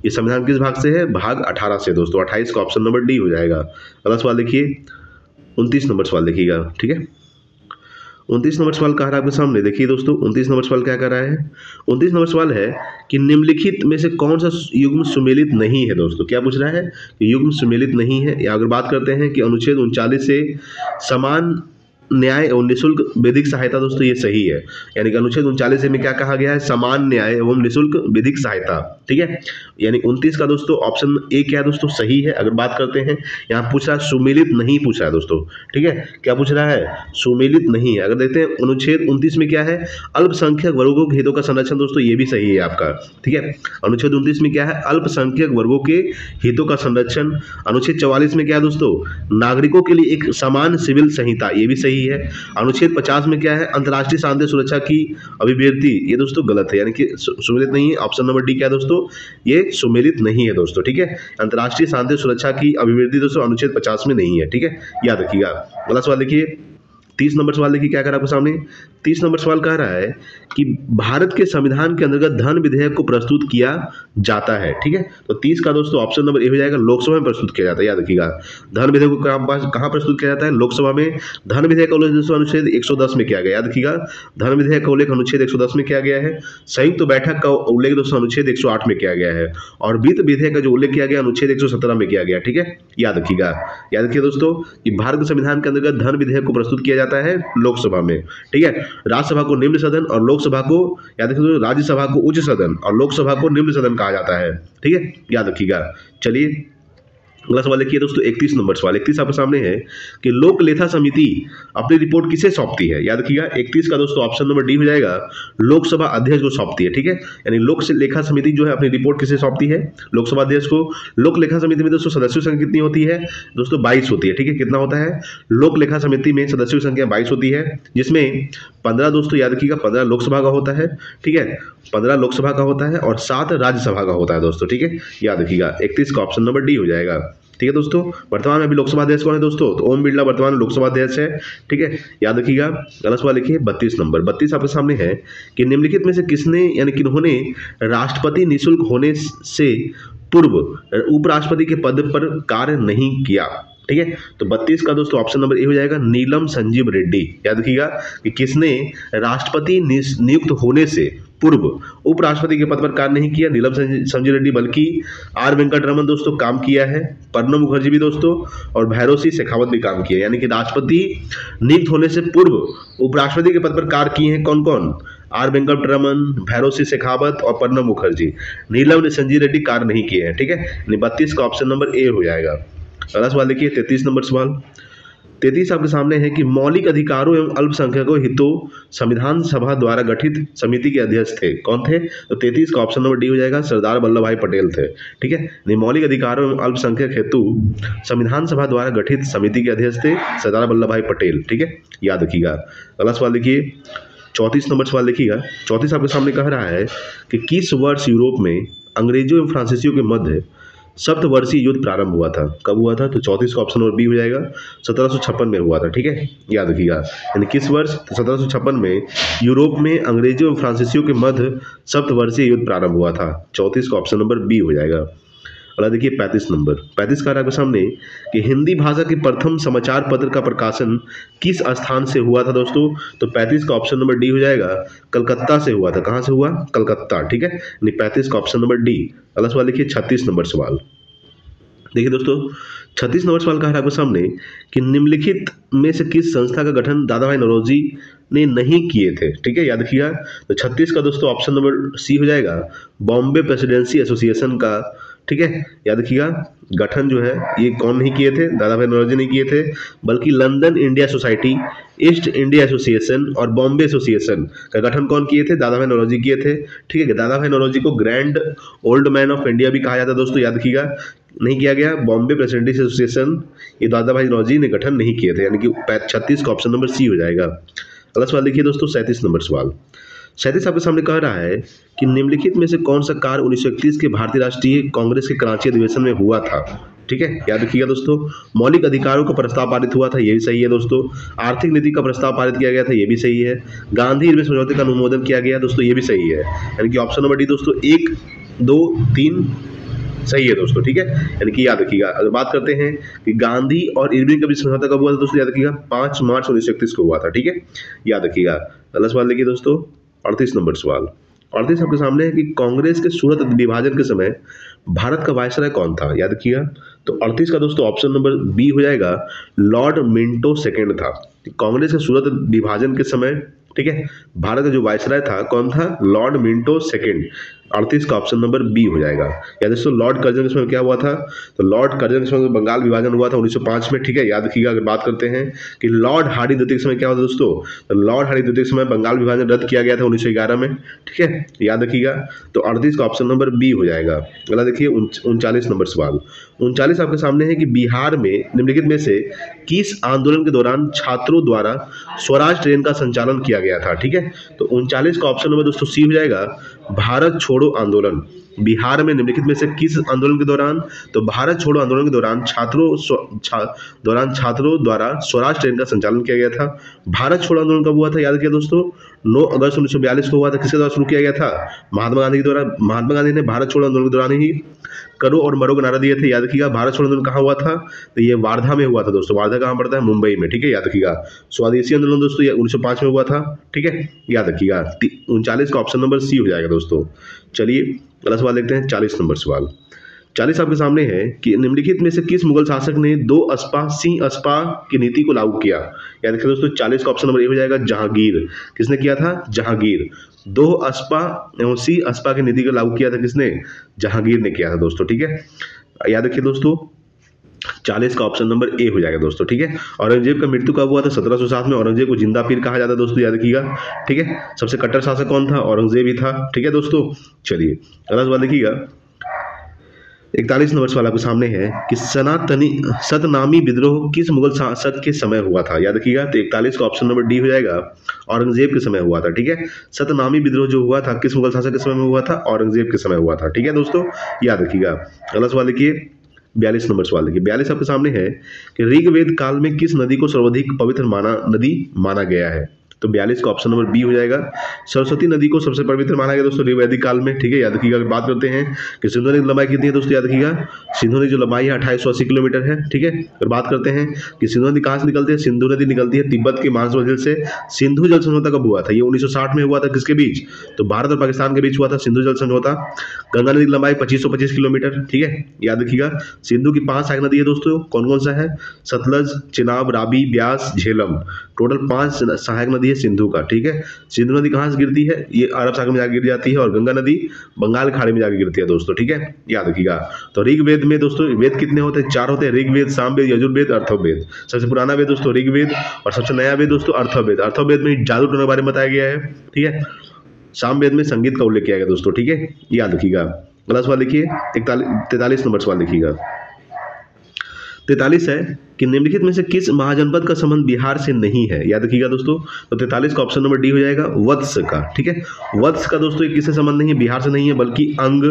ये संविधान किस भाग से है, भाग 18 से दोस्तों। 28 का ऑप्शन नंबर डी हो जाएगा। अगला सवाल देखिए 29 नंबर सवाल देखिएगा। ठीक है, 29 नंबर सवाल कह रहा है आपके सामने। देखिए दोस्तों 29 नंबर सवाल क्या कर रहा है। 29 नंबर सवाल है कि निम्नलिखित में से कौन सा युग्म सुमेलित नहीं है दोस्तों। क्या पूछ रहा है, कि युग्म सुमेलित नहीं है। या अगर बात करते हैं कि अनुच्छेद 39 से समान न्याय एवं निःशुल्क विधिक सहायता दोस्तों, ये सही है। यानी कि अनुच्छेद 39 में क्या कहा गया है, समान न्याय एवं निःशुल्क विधिक सहायता। ठीक है, यानी 29 का दोस्तों ऑप्शन ए क्या है दोस्तों, सही है। अगर बात करते हैं, यहाँ पूछ रहा है सुमेलित नहीं पूछ रहा है दोस्तों। ठीक है, क्या पूछ रहा है, सुमेलित नहीं है। अगर देखते हैं अनुच्छेद 29 में क्या है, अल्पसंख्यक वर्गों के हितों का संरक्षण दोस्तों, ये भी सही है आपका। ठीक है, अनुच्छेद 29 में क्या है, अल्पसंख्यक वर्गों के हितों का संरक्षण। अनुच्छेद 44 में क्या है दोस्तों, नागरिकों के लिए एक समान सिविल संहिता, ये भी सही है। अनुच्छेद 50 में क्या है, अंतर्राष्ट्रीय शांति सुरक्षा की अभिव्यक्ति, ये दोस्तों गलत है, यानी कि सुमेलित नहीं है। ऑप्शन नंबर डी क्या है दोस्तों, ये सुमेलित नहीं है दोस्तों। ठीक है, अंतर्राष्ट्रीय शांति सुरक्षा की अभिवृद्धि दोस्तों अनुच्छेद 50 में नहीं है। ठीक है, याद रखिएगा। अगला सवाल देखिए 30 नंबर सवाल देखिए क्या कर रहा है आपके सामने। 30 नंबर सवाल कह रहा है कि भारत के संविधान के अंतर्गत धन विधेयक को प्रस्तुत किया जाता है। ठीक है, तो 30 का दोस्तों ऑप्शन नंबर ए हो जाएगा, लोकसभा में प्रस्तुत किया जाता है। याद रखिएगा, धन विधेयक को कहाँ प्रस्तुत किया जाता है, लोकसभा में। धन विधेयक का उल्लेख दोस्तों अनुच्छेद 110 में किया गया। याद रखिएगा, धन विधेयक का उल्लेख अनुच्छेद 110 में किया गया है। संयुक्त बैठक का उल्लेख दोस्तों अनुच्छेद 108 में किया गया है। और वित्त विधेयक का जो उल्लेख किया गया अनुच्छेद 117 में किया गया। ठीक है, याद रखिएगा। याद रखिए दोस्तों कि भारत के संविधान के अंतर्गत धन विधेयक को प्रस्तुत किया जाता है लोकसभा में। ठीक है, राज्यसभा को निम्न सदन और लोकसभा को, याद रखिए, राज्यसभा को उच्च सदन और लोकसभा को निम्न सदन कहा जाता है। ठीक है, याद रखिएगा। चलिए अगला सवाल देखिए दोस्तों 31 नंबर सवाल। 31 आपके सामने है कि लोक लेखा समिति अपनी रिपोर्ट किसे सौंपती है। याद रखिएगा 31 का दोस्तों ऑप्शन नंबर डी हो जाएगा, लोकसभा अध्यक्ष को सौंपती है। ठीक है, यानी लोक लेखा समिति जो है अपनी रिपोर्ट किसे सौंपती है, लोकसभा अध्यक्ष को। लोक लेखा समिति में दोस्तों सदस्यों की संख्या कितनी होती है दोस्तों, 22 होती है। ठीक है, कितना होता है, लोक लेखा समिति में सदस्यों की संख्या 22 होती है, जिसमें 15 दोस्तों, याद रखिएगा, 15 लोकसभा का होता है। ठीक है, 15 लोकसभा का होता है और 7 राज्यसभा का होता है दोस्तों। ठीक है, याद रखिएगा 31 का ऑप्शन नंबर डी हो जाएगा। ठीक है दोस्तों, वर्तमान में अभी लोकसभा अध्यक्ष कौन है दोस्तों, तो ओम बिरला वर्तमान में लोकसभा अध्यक्ष है। ठीक है, याद रखिएगा। अगला सवाल लिखिए 32 नंबर। 32 आपके सामने है कि निम्नलिखित में से किसने, यानी किन्होंने राष्ट्रपति निःशुल्क होने से पूर्व उपराष्ट्रपति के पद पर कार्य नहीं किया। ठीक है, तो 32 का दोस्तों ऑप्शन नंबर ए हो जाएगा, नीलम संजीव रेड्डी। याद रखिएगा कि किसने राष्ट्रपति नियुक्त होने से पूर्व उपराष्ट्रपति के पद पर कार्य नहीं किया, नीलम संजीव रेड्डी, बल्कि आर वेंकटरमन दोस्तों काम किया है, प्रणब मुखर्जी भी दोस्तों, और भैरव सिंह शेखावत भी काम किया। यानी कि राष्ट्रपति नियुक्त होने से पूर्व उपराष्ट्रपति के पद पर कार्य किए हैं कौन कौन, आर वेंकटरमन, भैरव सिंह शेखावत और प्रणब मुखर्जी। नीलम ने संजीव रेड्डी कार्य नहीं किए हैं, ठीक है। 32 का ऑप्शन नंबर ए हो जाएगा। अगला सवाल देखिए 33 नंबर सवाल। 33 आपके सामने है कि मौलिक अधिकारों एवं अल्पसंख्यकों हितों संविधान सभा द्वारा गठित समिति के अध्यक्ष थे, कौन थे? तो 33 का ऑप्शन नंबर डी हो जाएगा, सरदार वल्लभ भाई पटेल थे, ठीक है। नहीं, मौलिक अधिकारों एवं अल्पसंख्यक हेतु संविधान सभा द्वारा गठित समिति के अध्यक्ष थे सरदार वल्लभ भाई पटेल, ठीक है, याद रखिएगा। अगला सवाल देखिए 34 नंबर सवाल देखिएगा। 34 आपके सामने कह रहा है कि किस वर्ष यूरोप में अंग्रेजों एवं फ्रांसीसियों के मध्य सप्तवर्षीय युद्ध प्रारंभ हुआ था? कब हुआ था? तो 34 का ऑप्शन नंबर बी हो जाएगा, 1756 में हुआ था, ठीक है, याद रखिएगा। यानी किस वर्ष? तो 1756 में यूरोप में अंग्रेजों एवं फ्रांसीसियों के मध्य सप्तवर्षीय युद्ध प्रारंभ हुआ था। 34 का ऑप्शन नंबर बी हो जाएगा। अगला देखिए 35 नंबर। 35 का आपके सामने कि हिंदी भाषा के प्रथम समाचार पत्र का प्रकाशन किस स्थान से हुआ था दोस्तों? तो 35 का ऑप्शन नंबर डी हो जाएगा, कलकत्ता से हुआ था। कहाँ से हुआ? कलकत्ता, ठीक है। 35 का ऑप्शन नंबर डी। अगला सवाल देखिए 36 नंबर सवाल। देखिए दोस्तों 36 नंबर सवाल कहा है आपके सामने कि निम्नलिखित में से किस संस्था का गठन दादा भाई नौरोजी ने नहीं किए थे, ठीक है, याद रखिएगा। तो 36 का दोस्तों ऑप्शन नंबर सी हो जाएगा, बॉम्बे प्रेसिडेंसी एसोसिएशन का, ठीक है, याद रखिएगा। गठन जो है ये कौन नहीं किए थे? दादा भाई नौरोजी नहीं किए थे, बल्कि London India society, east India association और बॉम्बे एसोसिएशन का गठन कौन किए थे? दादा भाई नौरोजी किए थे, ठीक है। दादा भाई नौरोजी को grand old man of India भी कहा जाता है दोस्तों, याद रखिएगा। नहीं किया गया। बॉम्बे प्रेसिडेंसी एसोसिएशन ये दादा भाई नौरोजी ने गठन नहीं किए थे, यानी कि 36 का ऑप्शन नंबर सी हो जाएगा। अगला सवाल देखिए दोस्तों 37 नंबर सवाल। 37 आपके सामने कह रहा है कि निम्नलिखित में से कौन सा कार्य 1931 के भारतीय राष्ट्रीय कांग्रेस के कराची अधिवेशन में हुआ था, ठीक है, याद रखिएगा दोस्तों। मौलिक अधिकारों का प्रस्ताव पारित हुआ था, ये भी सही है दोस्तों। आर्थिक नीति का प्रस्ताव पारित किया गया था, ये भी सही है। गांधी इरविन समझौते का अनुमोदन किया गया दोस्तों, ये भी सही है। यानी कि ऑप्शन नंबर डी दोस्तों 1, 2, 3 सही है दोस्तों, ठीक है, यानी कि याद रखिएगा। अगर बात करते हैं कि गांधी और इरविन का भी समझौता कब हुआ था दोस्तों, याद रखिएगा 5 मार्च 1931 को हुआ था, ठीक है, याद रखिएगा। अगला सवाल देखिए दोस्तों 38 नंबर सवाल। 38 आपके सामने है कि कांग्रेस के सूरत विभाजन के समय भारत का वायसराय कौन था, याद रखिएगा। तो 38 का दोस्तों ऑप्शन नंबर बी हो जाएगा, लॉर्ड मिंटो सेकेंड था। कांग्रेस के सूरत विभाजन के समय, ठीक है, भारत का जो वायसराय था कौन था? Lord Minto second. 38 का ऑप्शन नंबर बी हो जाएगा। या दोस्तों लॉर्ड कर्जन के समय क्या हुआ था? तो लॉर्ड कर्जन के समय बंगाल विभाजन हुआ था 1905 में, ठीक है, याद रखिएगा। अगर बात करते हैं कि लॉर्ड हार्डी द्वितीय के समय क्या हुआ था दोस्तों, तो लॉर्ड हार्डी द्वितीय के समय बंगाल विभाजन रद्द किया गया था 1911 में, ठीक है, याद रखिएगा। तो 38 का ऑप्शन नंबर बी हो जाएगा। अगला देखिए 39 नंबर सवाल। 39 आपके सामने है कि बिहार में निम्नलिखित में से किस आंदोलन के दौरान छात्रों द्वारा स्वराज ट्रेन का संचालन किया गया था, ठीक है। तो 39 का ऑप्शन नंबर दोस्तों सी हो जाएगा, भारत छोड़ो आंदोलन। बिहार में निम्नलिखित में से किस आंदोलन के दौरान? तो भारत छोड़ो आंदोलन के दौरान छात्रों द्वारा स्वराज ट्रेन का संचालन किया गया था। भारत छोड़ो आंदोलन कब हुआ था, याद किया दोस्तों? 9 अगस्त 1942 को हुआ था। किसके द्वारा शुरू किया गया था? महात्मा गांधी के द्वारा। महात्मा गांधी ने भारत छोड़ो आंदोलन के दौरान ही करो और मरो का नारा दिए थे, याद रखिएगा। भारत छोड़ो आंदोलन कहाँ हुआ था? तो ये वार्धा में हुआ था दोस्तों। वार्धा कहाँ पड़ता है? मुंबई में, ठीक है, याद रखिएगा। स्वदेशी आंदोलन दोस्तों ये 1905 में हुआ था, ठीक है, याद रखिएगा। 39 का ऑप्शन नंबर सी हो जाएगा दोस्तों। चलिए अगला सवाल देखते हैं 40 नंबर सवाल। 40 आपके सामने है कि निम्नलिखित में से किस मुगल शासक ने 2 अस्पा सिंह अस्पा की नीति को लागू किया? याद रखिए दोस्तों 40 का ऑप्शन नंबर ए हो जाएगा, जहांगीर। किसने किया था? जहांगीर। 2 अस्पा एवं सिंह अस्पा की नीति को लागू किया था किसने? जहांगीर ने किया था दोस्तों, ठीक है, याद रखिए दोस्तों। 40 का ऑप्शन नंबर ए हो जाएगा दोस्तों, ठीक है। औरंगजेब का मृत्यु कब हुआ था? 1707 में। औरंगजेब को जिंदा पीर कहा जाता है दोस्तों, याद रखिएगा, ठीक है। सबसे कट्टर शासक कौन था? औरंगजेब ही था, ठीक है दोस्तों। चलिए अगला सवाल देखिएगा 41 नंबर सवाल आपके सामने है कि सतनामी विद्रोह किस मुगल शासक के समय हुआ था? याद रखिएगा। तो 41 का ऑप्शन नंबर डी हो जाएगा, औरंगजेब के समय हुआ था, ठीक है। सतनामी विद्रोह जो हुआ था किस मुगल शासक के समय में हुआ था? औरंगजेब के समय हुआ था, ठीक है दोस्तों, याद रखिएगा। अगला सवाल देखिए 42 नंबर सवाल देखिए। 42 आपके सामने है कि ऋग्वेद काल में किस नदी को सर्वाधिक पवित्र नदी माना गया है? तो 42 का ऑप्शन नंबर बी हो जाएगा, सरस्वती नदी को सबसे पवित्र माना गया दोस्तों ऋग्वैदिक काल में, ठीक है, याद रखिएगा। बात करते हैं कि सिंधु नदी की लंबाई कितनी है दोस्तों, याद रखिएगा। सिंधु नदी जो लंबाई है 2880 किलोमीटर है, ठीक है। और बात करते हैं कि सिंधु नदी कहाँ से निकलती है? सिंधु नदी निकलती है तिब्बत के मानसरोवर झील से। सिंधु जल समझौता कब हुआ था? ये 1960 में हुआ था। किसके बीच? तो भारत और पाकिस्तान के बीच हुआ था सिंधु जल समझौता। गंगा नदी की लंबाई 2525 किलोमीटर, ठीक है, याद रखिएगा। सिंधु की 5 सहायक नदी है दोस्तों, कौन कौन सा है? सतलज, चिनाब, रावी, ब्यास, झेलम। टोटल 5 सहायक नदी नदी है सिंधु का, ठीक है। सिंधु नदी कहाँ से गिरती है, ये अरब सागर में जाकर गिर जाती है, और गंगा नदी बंगाल खाड़ी में जाकर गिरती है दोस्तों, ठीक है, याद रखिएगा। तो ऋग्वेद में दोस्तों वेद कितने होते हैं, 4 होते हैं, ऋग्वेद, सामवेद, यजुर्वेद, अथर्ववेद। सबसे पुराना वेद दोस्तों ऋग्वेद, और सबसे नया वेद दोस्तों अथर्ववेद। अथर्ववेद में जादू टोना के बारे में बताया गया है, ठीक है। सामवेद में संगीत का उल्लेख किया गया दोस्तों, ठीक है, याद रखिएगा। अगला सवाल देखिए 43 नंबर सवाल देखिएगा। 43 है कि निम्नलिखित में से किस महाजनपद का संबंध बिहार से नहीं है, याद रखिएगा दोस्तों। तो 43 का ऑप्शन नंबर डी हो जाएगा, वत्स का, ठीक है। वत्स का दोस्तों ये किससे संबंध नहीं है, बिहार से नहीं है, बल्कि अंग,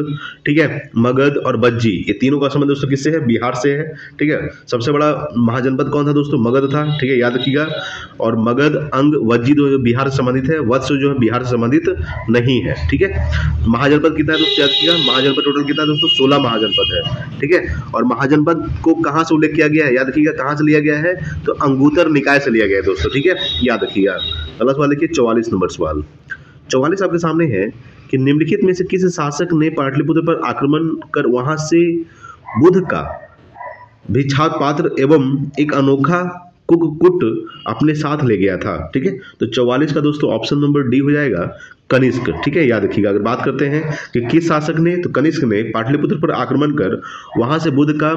ठीक है, मगध और बज्जी, ये तीनों का संबंध दोस्तों किससे है, बिहार से है, ठीक है। सबसे बड़ा महाजनपद कौन था दोस्तों, मगध था, ठीक है, याद रखिएगा। और मगध, अंग, वज्जी जो बिहार से संबंधित है, वत्स जो है बिहार से संबंधित नहीं है, ठीक है। महाजनपद कितना है दोस्तों, याद रखिएगा, महाजनपद टोटल कितना है दोस्तों, 16 महाजनपद है, ठीक है। और महाजनपद को कहाँ से उल्लेख किया गया है, याद रखिएगा, कहाँ से लिया गया है, तो अंगुतर निकाय से लिया गया है दोस्तों, ठीक है, याद रखिएगा। अगला सवाल देखिए 44 नंबर सवाल। 44 आपके सामने है कि निम्नलिखित में से किस शासक ने पाटलिपुत्र पर आक्रमण कर वहां से बुध का भिक्षा पात्र एवं एक अनोखा कुक्कुट अपने साथ ले गया था, ठीक है। तो 44 का दोस्तों ऑप्शन नंबर डी हो जाएगा, कनिष्क, ठीक है, याद रखिएगा। अगर बात करते हैं कि किस शासक ने, तो कनिष्क ने पाटलिपुत्र पर आक्रमण कर वहां से बुध का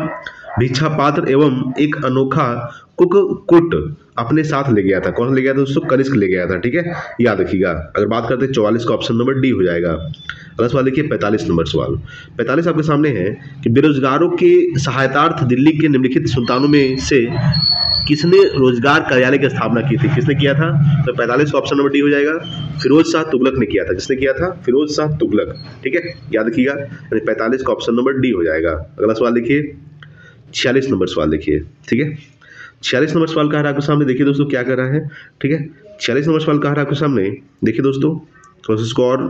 भिक्षा पात्र एवं एक अनोखा कुक्कुट अपने साथ ले गया था। कौन ले गया था दोस्तों, कनिष्क ले गया था, ठीक है, याद रखिएगा। अगर बात करते हैं 44 का ऑप्शन नंबर डी हो जाएगा। अगला सवाल देखिए 45 नंबर सवाल। 45 आपके सामने है कि बेरोजगारों के सहायतार्थ दिल्ली के निम्नलिखित सुल्तानों में से किसने रोजगार कार्यालय की स्थापना की थी, किसने किया था, तो 45 का ऑप्शन नंबर डी हो जाएगा, फिरोज शाह तुगलक ने किया था। किसने किया था, फिरोज शाह तुगलक, ठीक है, याद रखिएगा। 45 का ऑप्शन नंबर डी हो जाएगा। अगला सवाल देखिए 46 नंबर सवाल देखिए, ठीक है। 46 नंबर सवाल कह रहा है आपके सामने, देखिए दोस्तों क्या कर रहा है, ठीक है। 46 नंबर सवाल कह रहा है आपके सामने, देखिए दोस्तों, तो इसको और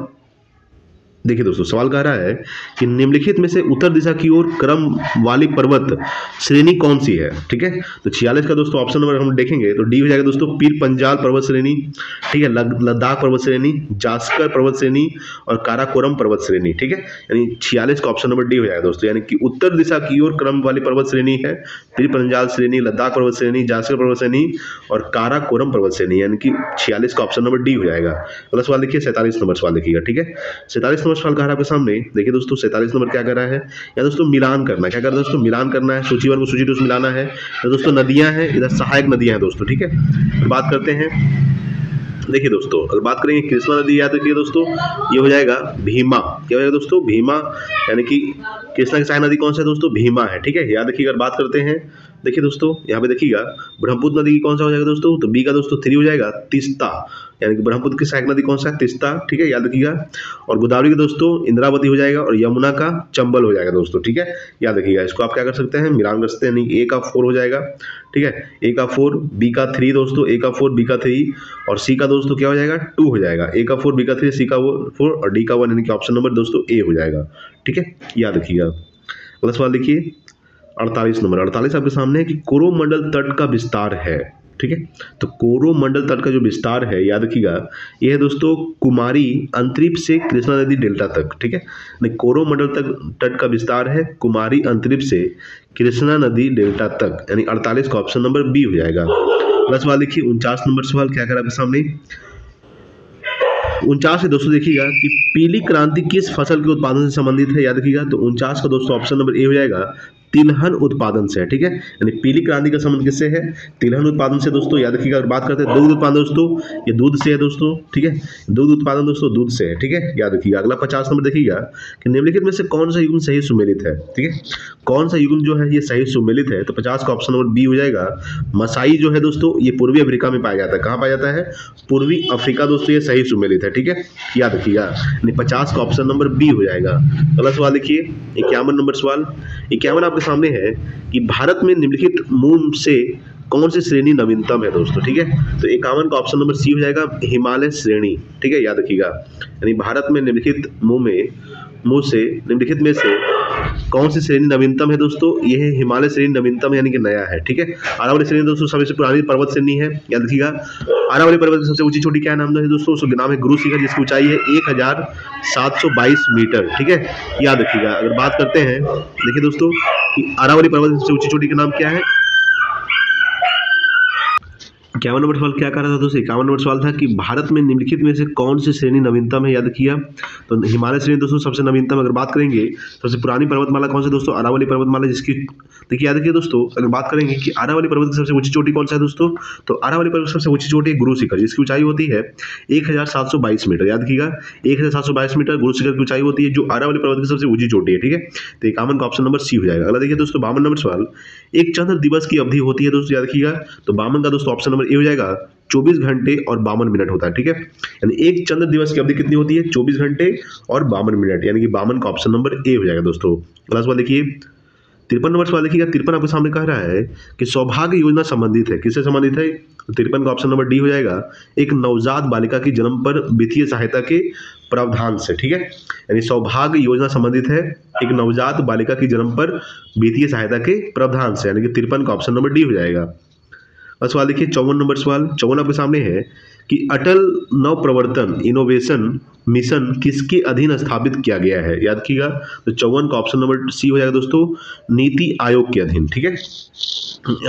देखिए दोस्तों, सवाल कह रहा है कि निम्नलिखित में से उत्तर दिशा की ओर क्रम वाली पर्वत श्रेणी कौन सी है, ठीक है। तो 46 का दोस्तों ऑप्शन नंबर हम देखेंगे तो डी हो जाएगा दोस्तों, पीर पंजाल पर्वत श्रेणी, ठीक है, लद्दाख पर्वत श्रेणी, जास्कर पर्वत श्रेणी और काराकोरम पर्वत श्रेणी, ठीक है। यानी 46 का ऑप्शन नंबर डी हो जाएगा दोस्तों, यानी कि उत्तर दिशा की ओर क्रम वाली पर्वत श्रेणी है पीर पंजाल श्रेणी, लद्दाख पर्वत श्रेणी, जास्कर पर्वत श्रेणी और काराकोरम पर्वत श्रेणी, यानी कि 46 का ऑप्शन नंबर डी हो जाएगा। अगला सवाल देखिए 47 नंबर सवाल देखिएगा, ठीक है। 47 सवाल कह रहा है आपके सामने, देखिए दोस्तों 47 नंबर क्या कर रहा है, या दोस्तों मिलान करना है, क्या कर रहा है दोस्तों, मिलान करना है, सूची 1 को सूची 2 से मिलाना है। तो दोस्तों नदियां हैं, इधर सहायक नदियां हैं दोस्तों, ठीक है। बात करते हैं, देखिए दोस्तों अगर बात करेंगे कृष्णा नदी, याद रखिए दोस्तों ये हो जाएगा भीमा, क्या हो जाएगा दोस्तों, भीमा, यानी कि कृष्णा की सहायक नदी कौन सा है दोस्तों, भीमा है, ठीक है, याद रखिएगा। बात करते हैं, देखिए दोस्तों यहाँ पे देखिएगा ब्रह्मपुत्र नदी की कौन सा हो जाएगा दोस्तों, तो बी का दोस्तों 3 हो जाएगा, तीस्ता, यानी कि ब्रह्मपुत्र की सहायक नदी कौन सा है, तीस्ता, ठीक है, याद रखिएगा। और गोदावरी का दोस्तों इंद्रावती हो जाएगा, और यमुना का चंबल हो जाएगा दोस्तों, ठीक है, याद रखिएगा। इसको आप क्या कर सकते हैं, मिलान कर सकते हैं, यानी ए का 4 हो जाएगा, ठीक है, ए का 4, बी का 3 दोस्तों, ए का 4, बी का 3 और सी का दोस्तों क्या हो जाएगा 2 हो जाएगा, ए का 4, बी का 3, सी का 4 और डी का 1, यानी कि ऑप्शन नंबर दोस्तों ए हो जाएगा, ठीक है, याद रखिएगा। अगला सवाल देखिए 48 नंबर। 48 आपके सामने है कि कोरोमंडल तट का विस्तार है, ठीक है। तो कोरोमंडल तट का जो विस्तार है, याद रखिएगा, यह है दोस्तों कुमारी अंतरिक्ष से कृष्णा नदी डेल्टा तक, ठीक है। कोरोमंडल तट का विस्तार है कुमारी अंतरिक्ष से कृष्णा नदी डेल्टा तक, यानी 48 का ऑप्शन नंबर बी हो जाएगा। अगला सवाल देखिए 49 नंबर सवाल क्या करा आपके सामने, 49 से दोस्तों देखिएगा कि पीली क्रांति किस फसल के उत्पादन से संबंधित है, याद रखिएगा। तो 49 का दोस्तों ऑप्शन नंबर ए हो जाएगा, तिलहन उत्पादन से है, ठीक है, यानी पीली क्रांति का संबंध किससे है, तिलहन उत्पादन से दोस्तों, याद रखिएगा। अगर बात करते हैं दुग्ध उत्पादन दोस्तों, ये दूध से है दोस्तों, ठीक है, दूध उत्पादन दोस्तों दूध से है, ठीक है, याद रखिएगा। अगला 50 नंबर देखिएगा कि निम्नलिखित में से कौन सा युग्म सही सुमेलित है, ठीक है, कौन सा युग्म जो है ये सही सुमेलित है। तो 50 का ऑप्शन नंबर बी हो जाएगा, मसाई जो है दोस्तों ये पूर्वी अफ्रीका में पाया जाता है, कहाँ पाया जाता है, पूर्वी अफ्रीका दोस्तों, ये सही सुमेलित है, ठीक है, याद रखिएगा। 50 का ऑप्शन नंबर बी हो जाएगा। अगला सवाल देखिए 51 नंबर सवाल। 51 आपके सामने है कि भारत में निम्नलिखित मूल से कौन सी श्रेणी नवीनतम है दोस्तों, ठीक है। तो 51 का ऑप्शन नंबर सी हो जाएगा, हिमालय श्रेणी, ठीक है, याद रखिएगा। यानी भारत में निम्नलिखित निम्नलिखित में से कौन सी श्रेणी नवीनतम है दोस्तों, यह है हिमालय श्रेणी नवीनतम, यानी कि नया है, ठीक है। आरावली श्रेणी दोस्तों सबसे पुरानी पर्वत श्रेणी है, याद रखिएगा। आरावली पर्वत की सबसे ऊंची चोटी क्या नाम है दोस्तों, उसका नाम है गुरु शिखर, जिसकी ऊंचाई है 1722 मीटर, ठीक है, याद रखिएगा। अगर बात करते हैं, देखिए दोस्तों कि आरावली पर्वत की सबसे ऊंची चोटी का नाम क्या है, 51 नंबर सवाल क्या कह रहा था दोस्तों? 51 नंबर सवाल था कि भारत में निम्नलिखित में से कौन सी श्रेणी नवीनतम है, याद किया। तो हिमालय श्रेणी दोस्तों सबसे नवीनतम अगर बात करेंगे, सबसे पुरानी पर्वतमाला कौन सी दोस्तों? अरावली पर्वतमाला, जिसकी देखिए याद रखिए दोस्तों, अगर बात करेंगे कि अरावली पर्वत की सबसे ऊंची चोटी कौन सा है दोस्तों, तो अरावली पर्वत की सबसे ऊंची चोटी गुरु शिखर, जिसकी ऊंचाई होती है 1722 मीटर, याद रखिएगा 1722 मीटर गुरु शिखर की ऊंचाई होती है, जो अरावली पर्वत की सबसे ऊंची चोटी है, ठीक है। तो 51 का ऑप्शन नंबर सी हो जाएगा। अगला देखिए दोस्तों 52 नंबर सवाल, एक चंद्र दिवस की अवधि होती है दोस्तों, याद रखिएगा। तो 52 का दोस्तों ऑप्शन नंबर ए हो जाएगा, 24 घंटे और 52 मिनट होता है, ठीक है। यानी एक चंद्र दिवस की अवधि कितनी होती है? 24 घंटे और 52 मिनट, यानी कि 52 का ऑप्शन नंबर ए हो जाएगा दोस्तों। अगला सवाल देखिए 53 नंबर सवाल देखिएगा। 53 आपके सामने कह रहा है कि सौभाग्य योजना संबंधित है, किससे संबंधित है? 53 का ऑप्शन नंबर डी हो जाएगा, एक नवजात बालिका की जन्म पर वित्तीय सहायता के प्रावधान से, ठीक है। यानी सौभाग्य योजना संबंधित है एक नवजात बालिका की जन्म पर वित्तीय सहायता के प्रावधान से, यानी कि 53 का ऑप्शन नंबर डी हो जाएगा। और सवाल देखिए 54 नंबर सवाल, 54 आपके सामने है कि अटल नवप्रवर्तन इनोवेशन मिशन किसके अधीन स्थापित किया गया है, याद कीजिएगा। तो 54 का ऑप्शन नंबर सी हो जाएगा दोस्तों, नीति आयोग के अधीन, ठीक है।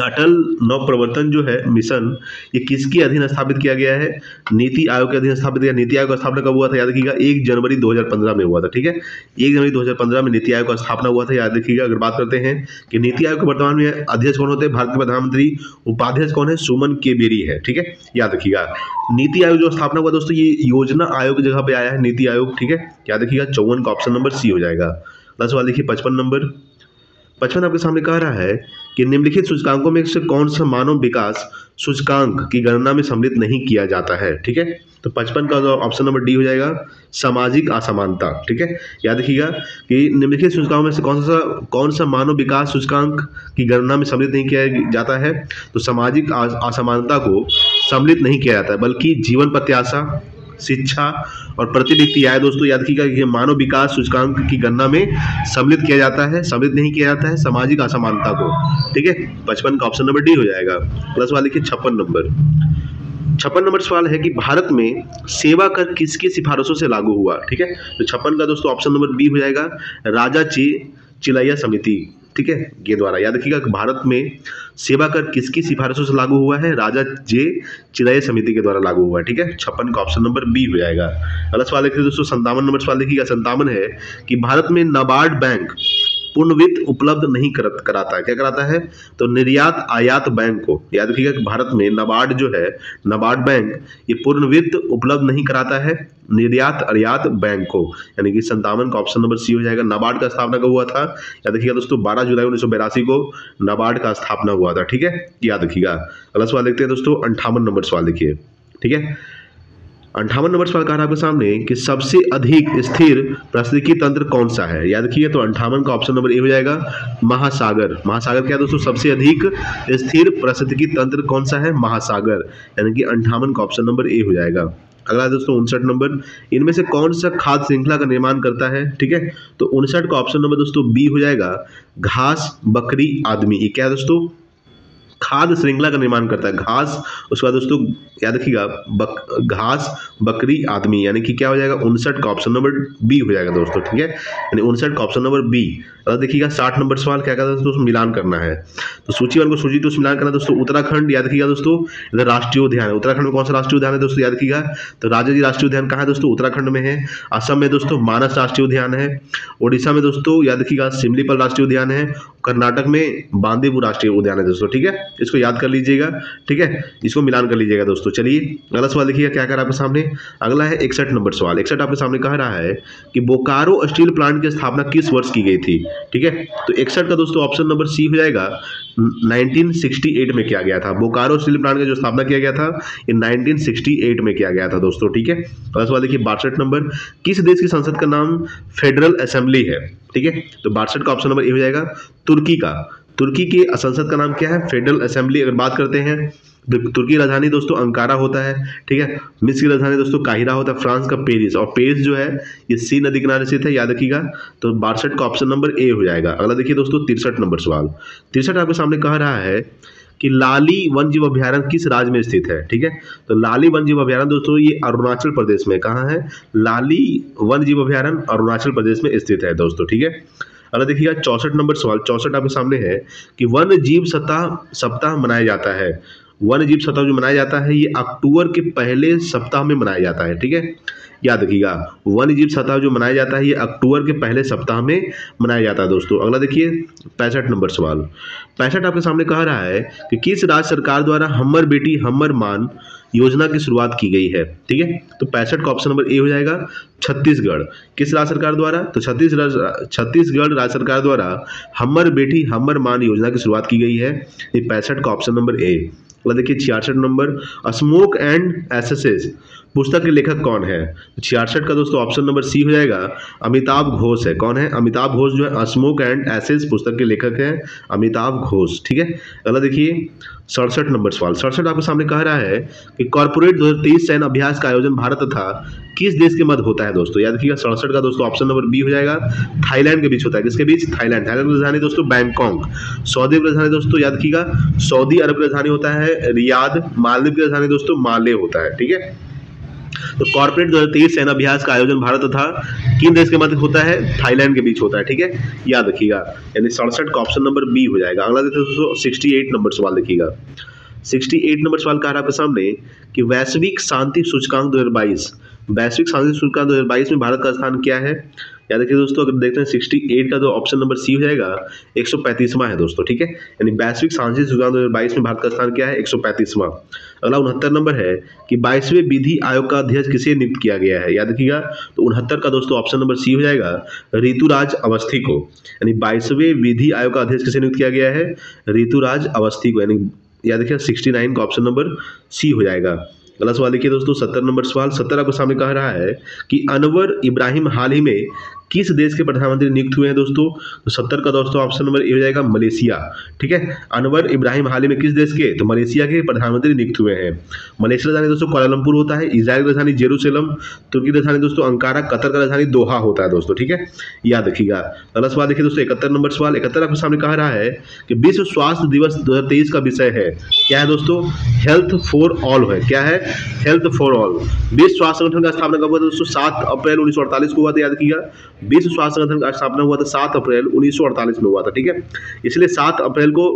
अटल नवप्रवर्तन जो है मिशन, ये किसके अधीन स्थापित किया गया है? नीति आयोग के अधीन स्थापित किया। नीति आयोग का स्थापना कब हुआ था, याद रखिएगा 1 जनवरी 2015 में हुआ था, ठीक है। 1 जनवरी 2015 में नीति आयोग का स्थापना हुआ था, याद रखिएगा। अगर बात करते हैं कि नीति आयोग के वर्तमान में अध्यक्ष कौन होते हैं? भारत के प्रधानमंत्री। उपाध्यक्ष कौन है? सुमन के बेरी है, ठीक है, याद रखिएगा। नीति आयोग जो स्थापना हुआ दोस्तों, ये योजना आयोग की जगह पे आया है, नीति आयोग, ठीक है, याद रखिएगा। 54 का ऑप्शन नंबर सी हो जाएगा। अगला सवाल देखिए 55 नंबर, 55 आपके सामने कह रहा है कि निम्नलिखित सूचकांकों में से कौन सा मानव विकास सूचकांक की गणना में सम्मिलित नहीं किया जाता है, ठीक है। तो 55 का ऑप्शन नंबर डी हो जाएगा, सामाजिक असमानता, ठीक है। याद रखिएगा कि निम्नलिखित सूचकांकों में से कौन सा मानव विकास सूचकांक की गणना में सम्मिलित नहीं किया जाता है? तो सामाजिक असमानता को सम्मिलित नहीं किया जाता है, बल्कि जीवन प्रत्याशा, शिक्षा और प्रति व्यक्ति आय दोस्तों, याद रखिएगा कि मानव विकास सूचकांक की गणना में सम्मिलित किया जाता है, सम्मिलित नहीं किया जाता है सामाजिक असमानता को, ठीक है। 55 का ऑप्शन नंबर डी हो जाएगा। प्लस वाले की 56 नंबर, 56 नंबर सवाल है कि भारत में सेवा कर किसकी सिफारिशों से लागू हुआ, ठीक है। तो 56 का दोस्तों ऑप्शन नंबर बी हो जाएगा, राजा चिलैया समिति, ठीक है, के द्वारा। याद रखिएगा भारत में सेवा कर किसकी सिफारिशों से लागू हुआ है? राजा चिलैया समिति के द्वारा लागू हुआ है, ठीक है। 56 का ऑप्शन नंबर बी हो जाएगा। अगला सवाल देखिए दोस्तों 57 नंबर सवाल देखिएगा। 57 है कि भारत में नाबार्ड बैंक पूर्ण वित्त उपलब्ध नहीं कराता है, क्या कराता है? तो निर्यात आयात बैंक को, याद रखिएगा कि भारत में नाबार्ड जो है, नाबार्ड बैंक, ये पूर्ण वित्त उपलब्ध नहीं कराता है निर्यात आयात बैंक को, यानी कि 57 का ऑप्शन नंबर सी हो जाएगा। नाबार्ड का स्थापना कब हुआ था? याद रखिएगा दोस्तों 12 जुलाई 1982 को नाबार्ड का स्थापना हुआ था, ठीक है, याद रखिएगा। अगला सवाल देखते हैं दोस्तों 58 नंबर सवाल देखिए, ठीक है। 58 नंबर सवाल कह रहा है आपके सामने कि सबसे अधिक स्थिर पारिस्थितिकी तंत्र कौन सा है? याद रखिए तो 58 का ऑप्शन नंबर ए हो जाएगा, महासागर। महासागर क्या है दोस्तों? सबसे अधिक स्थिर पारिस्थितिकी तंत्र कौन सा है? महासागर, यानी कि 58 का ऑप्शन नंबर ए हो जाएगा। अगला दोस्तों 59 नंबर, इनमें से कौन सा खाद्य श्रृंखला का निर्माण करता है, ठीक है। तो 59 का ऑप्शन नंबर दोस्तों बी हो जाएगा, घास बकरी आदमी। ये क्या है दोस्तों? खाद्य श्रृंखला का निर्माण करता है, घास, उसके बाद दोस्तों याद रखिएगा घास बकरी आदमी, यानी कि क्या हो जाएगा? 59 का ऑप्शन नंबर बी हो जाएगा दोस्तों, ठीक है, यानी 59 का ऑप्शन नंबर बी। देखिएगा 60 नंबर सवाल क्या कहता है दोस्तों? मिलान करना है, तो सूची 1 को सूची 2 से मिलान करना है दोस्तों। उत्तराखंड, याद रखिएगा दोस्तों, इधर राष्ट्रीय उद्यान है। उत्तराखंड में कौन सा राष्ट्रीय उद्यान है दोस्तों? याद रखिएगा तो राजाजी राष्ट्रीय उद्यान कहाँ है दोस्तों? उत्तराखंड में है। असम में दोस्तों मानस राष्ट्रीय उद्यान है। उड़ीसा में दोस्तों याद रखिएगा सिमलीपल राष्ट्रीय उद्यान है। कर्नाटक में बांदीपुर राष्ट्रीय उद्यान है दोस्तों, ठीक है, इसको याद कर लीजिएगा, ठीक है, इसको मिलान कर लीजिएगा दोस्तों। चलिए अगला सवाल देखिएगा क्या कह रहा है आपके सामने। अगला है 61 नंबर सवाल। 61 आपके सामने कह रहा है कि बोकारो स्टील प्लांट की स्थापना किस वर्ष की गई थी, ठीक है। तो 61 का दोस्तों ऑप्शन नंबर सी हो जाएगा, 1968 में किया गया था। बोकारो स्टील प्लांट का जो स्थापना किया गया था ये 1968 में किया गया था दोस्तों, ठीक है। अगला सवाल देखिए 62 नंबर, किस देश की संसद का नाम फेडरल असेंबली है, ठीक है। तो 62 का ऑप्शन नंबर ए हो जाएगा, तुर्की का। तुर्की की संसद का नाम क्या है? Federal assembly. अगर बात करते हैं तुर्की की राजधानी दोस्तों अंकारा होता है, ठीक है। मिस्र की राजधानी दोस्तों काहिरा होता है। फ्रांस का पेरिस, और पेरिस जो है ये सी नदी किनारे स्थित है, याद रखिएगा। तो 62 का ऑप्शन नंबर ए हो जाएगा। अगला देखिए दोस्तों 63 नंबर सवाल। 63 आपके सामने कह रहा है कि लाली वन्यजीव अभ्यारण्य किस राज्य में स्थित है, ठीक है। तो लाली वन्यजीव अभ्यारण्य दोस्तों ये अरुणाचल प्रदेश में, कहाँ है? लाली वन्यजीव अभ्यारण्य अरुणाचल प्रदेश में स्थित है दोस्तों, ठीक है। अगर देखिएगा 64 नंबर सवाल। 64 आपके सामने है कि वन्य जीव सप्ताह मनाया जाता है। वन्य जीव सप्ताह जो मनाया जाता है ये अक्टूबर के पहले सप्ताह में मनाया जाता है, ठीक है, याद रखिएगा। वन्य जीव सप्ताह जो मनाया जाता है ये अक्टूबर के पहले सप्ताह में मनाया जाता है दोस्तों। अगला देखिए 65 नंबर सवाल। 65 आपके सामने कह रहा है कि किस राज्य सरकार द्वारा हमर बेटी हमर मान योजना की शुरुआत की गई है, ठीक है। तो 65 का ऑप्शन नंबर ए हो जाएगा छत्तीसगढ़। किस राज्य सरकार द्वारा? तो छत्तीसगढ़ राज्य सरकार द्वारा हमर बेटी हमर मान योजना की शुरुआत की गई है। ये 65 का ऑप्शन नंबर ए। अगला देखिए 66 नंबर, स्मोक एंड एसेसेस पुस्तक के लेखक कौन है? 66 का दोस्तों ऑप्शन नंबर सी हो जाएगा अमिताभ घोष है। कौन है? अमिताभ घोष जो है स्मोक एंड एसेस पुस्तक के लेखक हैं अमिताभ घोष, ठीक है। अगला देखिए 67 नंबर सवाल। 67 आपके सामने कह रहा है कि कॉर्पोरेट 2023 सैन्य अभ्यास का आयोजन भारत तथा किस देश के मध्य होता है दोस्तों? याद रखिएगा 67 का दोस्तों ऑप्शन नंबर बी हो जाएगा थाईलैंड के बीच होता है। किसके बीच? थाईलैंड। थाईलैंड की राजधानी दोस्तों बैंकॉक। सऊदी अरब की राजधानी दोस्तों याद रखिएगा सऊदी अरब की राजधानी होता है रियाद। मालदीव की राजधानी दोस्तों माले होता है, ठीक है। तो कॉर्पोरेट 2023 सैन्य अभ्यास का आयोजन भारत तथा किन देश के मध्य होता है? थाईलैंड के बीच होता है, ठीक है, याद रखिएगा। यानी 67 का ऑप्शन नंबर बी हो जाएगा। अगला देखते हैं दोस्तों 68 नंबर सवाल देखिएगा। 68 नंबर सवाल कह रहा है आपके सामने कि वैश्विक शांति सूचकांक 2022 वैश्विक शांति सूचकांक 2022 में भारत का स्थान क्या है? याद रखिए दोस्तों अगर देखते हैं 68 का तो ऑप्शन नंबर सी हो जाएगा 135वां है दोस्तों, ठीक है। यानी वैश्विक शांति सूचकांक 2022 में भारत का स्थान क्या है? 135वां। अगला 69 नंबर है कि 22वें विधि आयोग का अध्यक्ष किसे नियुक्त किया गया है? याद रखिएगा तो 69 का दोस्तों ऑप्शन नंबर सी हो जाएगा ऋतुराज अवस्थी को। यानी 22वें विधि आयोग का अध्यक्ष किसे नियुक्त किया गया है? ऋतुराज अवस्थी को। यानी याद रखिए 69 का ऑप्शन नंबर सी हो जाएगा। अगला सवाल देखिए दोस्तों 70 नंबर सवाल। 70 आपके सामने कह रहा है कि अनवर इब्राहिम हाल ही में किस देश के प्रधानमंत्री नियुक्त हुए हैं दोस्तों? तो 70 का दोस्तों ऑप्शन नंबर ए हो जाएगा मलेशिया, ठीक है। अनवर इब्राहिम हाल ही में किस देश के? तो मलेशिया के प्रधानमंत्री नियुक्त हुए हैं। मलेशिया राजधानी दोस्तों कुआलालंपुर होता है। इजराइल की राजधानी जेरूसलम। तुर्की की राजधानी दोस्तों अंकारा। कतर का राजधानी दोहा होता है दोस्तों, ठीक है, याद रखिएगा। अगला सवाल देखिए दोस्तों 71 नंबर सवाल। 71 आपके सामने कह रहा है कि विश्व स्वास्थ्य दिवस 2023 का विषय है क्या है दोस्तों? हेल्थ फॉर ऑल है। क्या है? Health for all. विश्व स्वास्थ्य संगठन का स्थापना कब हुआ था दोस्तों? 7 अप्रैल 1948 को हुआ था, याद रखिएगा। विश्व स्वास्थ्य संगठन का स्थापना हुआ था 7 अप्रैल 1948 में हुआ था, ठीक है। इसलिए 7 अप्रैल को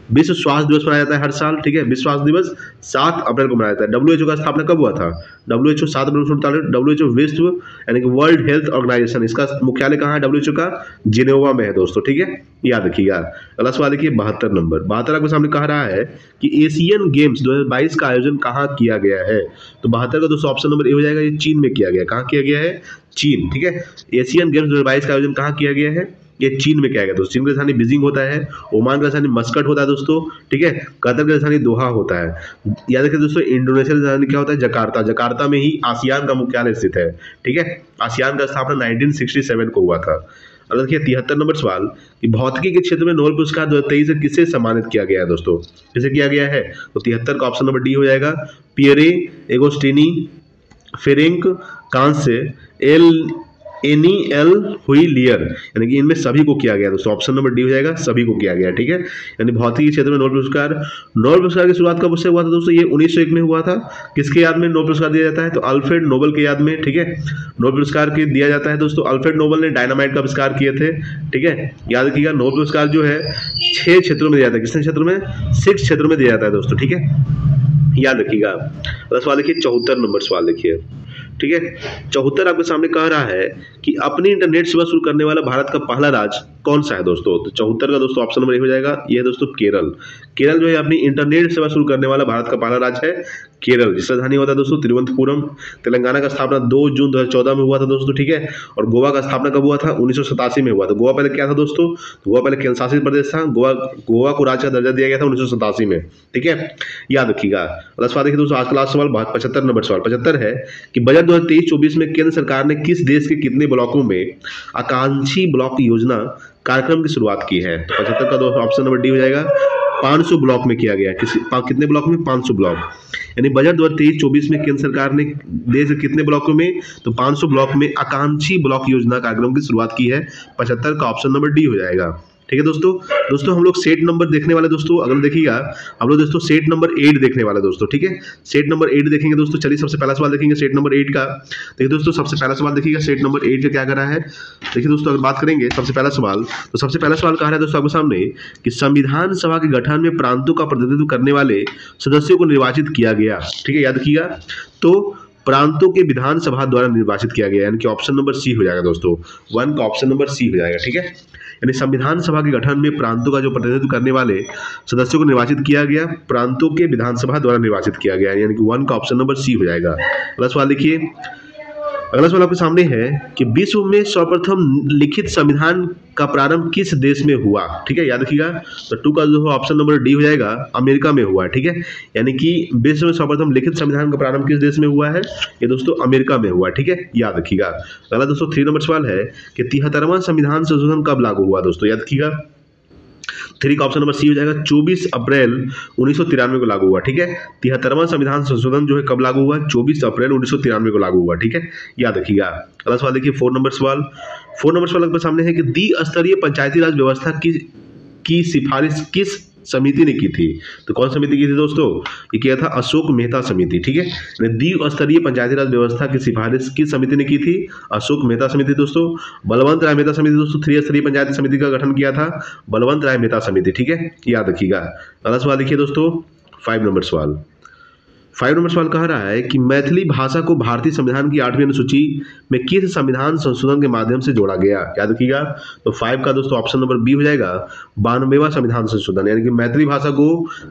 विश्व स्वास्थ्य दिवस मनाया जाता है हर साल, ठीक है। विश्व स्वास्थ्य दिवस 7 अप्रैल को मनाया जाता है। WHO का स्थापना कब हुआ था? WHO 7 April 1948। WHO विश्व यानी कि वर्ल्ड हेल्थ ऑर्गेनाइजेशन, इसका मुख्यालय कहाँ है? WHO का जिनेवा में है दोस्तों, ठीक है, याद रखिएगा। अगला सवाल देखिए 72 नंबर। 72 आपके सामने कह रहा है कि एशियन गेम्स 2022 का आयोजन कहाँ किया गया है? तो 72 का दोस्तों ऑप्शन नंबर ए हो जाएगा ये चीन में किया गया। कहाँ किया गया है? चीन, ठीक है। एशियन गेम्स 2022 का आयोजन कहाँ किया गया है? ये चीन में किया गया दोस्तों। चीन की राजधानी बीजिंग होता है। ओमान की राजधानी मस्कट होता है दोस्तों, ठीक है। कतर की राजधानी दोहा होता है। याद रखिए दोस्तों इंडोनेशिया की राजधानी क्या होता है? जकार्ता। जकार्ता में ही आसियान का मुख्यालय स्थित है, ठीक है। आसियान का स्थापना 1967 को हुआ था। अब देखिए 73 नंबर सवाल कि भौतिकी के क्षेत्र में नोबेल पुरस्कार 2023 से किसे सम्मानित किया गया है दोस्तों? किसे किया गया है? तो 73 का ऑप्शन नंबर डी हो जाएगा पियरे एगोस्टिनी, फेरेंक कांस्य, एल हुइलियर, यानी कि इनमें सभी को किया गया दोस्तों। ऑप्शन नंबर डी हो जाएगा सभी को किया गया, ठीक है। यानी भौतिकी क्षेत्र में नोबेल पुरस्कार की शुरुआत कब से हुआ था दोस्तों? ये 1901 में हुआ था। किसके याद में नोबेल पुरस्कार दिया जाता है? तो अल्फ्रेड नोबेल के याद में, ठीक है। नोबेल पुरस्कार के दिया जाता है दोस्तों। अल्फ्रेड नोबेल ने डायनामाइट का आविष्कार किए थे, ठीक है, याद रखिएगा। नोबेल पुरस्कार जो है 6 क्षेत्रों में दिया जाता है। कितने क्षेत्रों में? 6 क्षेत्रों में दिया जाता है दोस्तों, ठीक है, याद रखिएगा। अगला सवाल देखिए 74 नंबर सवाल देखिए, ठीक है। 74 आपके सामने कह रहा है कि अपनी इंटरनेट सेवा शुरू करने वाला भारत का पहला राज्य कौन सा है दोस्तों? तो 74 का दोस्तों ऑप्शन नंबर ए हो जाएगा ये है दोस्तों केरल। केरल जो है अपनी इंटरनेट सेवा शुरू करने वाला भारत का पहला राज्य है केरल, जिसका राजधानी होता है दोस्तों तिरुवनंतपुरम। तेलंगाना का स्थापना 2 जून 2014 में हुआ था दोस्तों, ठीक है। और गोवा का स्थापना कब हुआ था? 1987 में हुआ था। गोवा पहले क्या था दोस्तों? तो गोवा पहले केंद्र शासित प्रदेश था। गोवा को राज्य का दर्जा दिया गया था 1987 में, ठीक है, याद रखिएगा। अगला सवाल देखिए दोस्तों आज का लास्ट सवाल 75 नंबर सवाल। 75 है कि बजट 2023-24 में केंद्र सरकार ने किस देश के कितने ब्लॉकों में आकांक्षी ब्लॉक योजना कार्यक्रम की शुरुआत की है? तो 75 का दोस्तों ऑप्शन नंबर डी हो जाएगा 500 ब्लॉक में किया गया। कितने ब्लॉक में? 500 ब्लॉक। यानी बजट 2023-24 में केंद्र सरकार ने देश के कितने ब्लॉकों में? तो 500 ब्लॉक में आकांक्षी ब्लॉक योजना कार्यक्रम की शुरुआत की है। 75 का ऑप्शन नंबर डी हो जाएगा, ठीक है दोस्तों। दोस्तों हम लोग सेट नंबर देखने वाले दोस्तों, अगर देखिएगा हम लोग दोस्तों सेट नंबर 8 देखने वाले दोस्तों, ठीक है। सेट नंबर 8 देखेंगे दोस्तों। चलिए सबसे पहला सवाल देखेंगे सेट नंबर 8 का। देखिए दोस्तों सबसे पहला सवाल देखिएगा सेट नंबर 8 का क्या कर रहा है। देखिए दोस्तों अगर बात करेंगे सबसे पहला सवाल, तो सबसे पहला सवाल कह रहा है दोस्तों आपके सामने कि संविधान सभा के गठन में प्रांतों का प्रतिनिधित्व करने वाले सदस्यों को निर्वाचित किया गया, ठीक है, याद रखिएगा। तो प्रांतों के विधानसभा द्वारा निर्वाचित किया गया, यानी कि ऑप्शन नंबर सी हो जाएगा दोस्तों। 1 का ऑप्शन नंबर सी हो जाएगा, ठीक है। यानी संविधान सभा के गठन में प्रांतों का जो प्रतिनिधित्व करने वाले सदस्यों को निर्वाचित किया गया, प्रांतों के विधानसभा द्वारा निर्वाचित किया गया, यानी कि 1 का ऑप्शन नंबर सी हो जाएगा। अगला सवाल देखिए, अगला सवाल आपके सामने है कि विश्व में सर्वप्रथम लिखित संविधान का प्रारंभ किस देश में हुआ, ठीक है, याद रखिएगा। तो 2 का जो ऑप्शन नंबर डी हो जाएगा, अमेरिका में हुआ, ठीक है। यानी कि विश्व में सर्वप्रथम लिखित संविधान का प्रारंभ किस देश में हुआ है, ये दोस्तों अमेरिका में हुआ, ठीक है, याद रखिएगा। अगला दोस्तों 3 नंबर सवाल है कि 73वां संविधान संशोधन कब लागू हुआ दोस्तों, याद रखिएगा। 3 का ऑप्शन नंबर सी हो जाएगा, 24 अप्रैल 1993 को लागू हुआ, ठीक है। 73वां संविधान संशोधन जो है कब लागू हुआ, 24 अप्रैल 1993 को लागू हुआ, ठीक है, याद रखिएगा। अगला सवाल देखिए 4 नंबर सवाल। 4 नंबर सवाल आपके सामने है कि द्विस्तरीय पंचायती राज व्यवस्था की सिफारिश किस समिति ने की थी। तो कौन समिति की थी दोस्तों, ये किया था अशोक मेहता समिति, ठीक है। द्विस्तरीय पंचायती राज व्यवस्था की सिफारिश किस समिति ने की थी, अशोक मेहता समिति दोस्तों। बलवंत राय मेहता समिति दोस्तों त्रिस्तरीय पंचायती समिति का गठन किया था, बलवंत राय मेहता समिति, ठीक है, याद रखिएगा। अगला सवाल देखिए दोस्तों 5 नंबर सवाल। 5 नंबर सवाल कह रहा है कि मैथिली भाषा को भारतीय संविधान की 8वीं अनुसूची में किस संविधान संशोधन के माध्यम से जोड़ा गया, याद रखिएगा। तो 5 का दोस्तों ऑप्शन नंबर बी हो जाएगा, 92वां संविधान संशोधन, यानी कि मैथिली भाषा को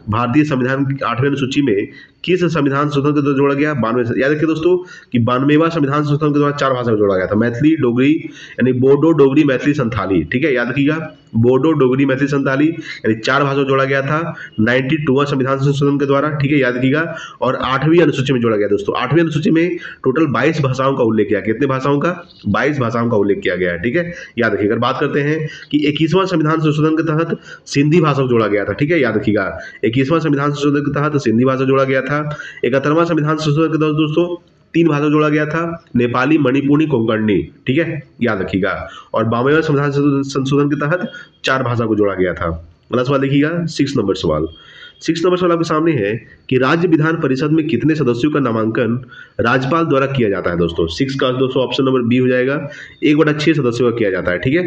भारतीय संविधान की 8वीं अनुसूची में किस संविधान संशोधन के द्वारा जोड़ा गया, 92। याद रखिए दोस्तों कि 92वां संविधान संशोधन के द्वारा 4 भाषा को जोड़ा गया था, मैथिली, डोगरी, यानी बोडो, डोगरी, मैथिली, संथाली, ठीक है, याद रखिएगा। बोडो, डोगरी, मैथिली, संथाली, यानी 4 भाषा को जोड़ा गया था 92वां संविधान संशोधन के द्वारा, ठीक है, याद रखिएगा। और 8वीं अनुसूची में जोड़ा गया दोस्तों। 8वीं अनुसूची में टोटल 22 भाषाओं का उल्लेख किया, कितने भाषाओं का, 22 भाषाओं का उल्लेख किया गया है, ठीक है, याद रखिएगा। बात करते हैं कि 21वां संविधान संशोधन के तहत सिंधी भाषा को जोड़ा गया था, ठीक है, याद रखिएगा। 21वां संविधान संशोधन के तहत सिंधी भाषा जोड़ा गया था। 71वां संविधान संशोधन के तहत दोस्तों 3 भाषा जोड़ा गया था, नेपाली, मणिपुरी, कोंकणी, ठीक है, याद रखिएगा। और 52वें संविधान संशोधन के तहत 4 भाषा को जोड़ा गया था। अगला सवाल देखिएगा 6 नंबर सवाल। 6 नंबर सवाल आपके सामने है कि राज्य विधान परिषद में कितने सदस्यों का नामांकन राज्यपाल द्वारा किया जाता है दोस्तों। 6 का दोस्तों ऑप्शन नंबर बी हो जाएगा, 1/6 सदस्यों का किया जाता है, ठीक है।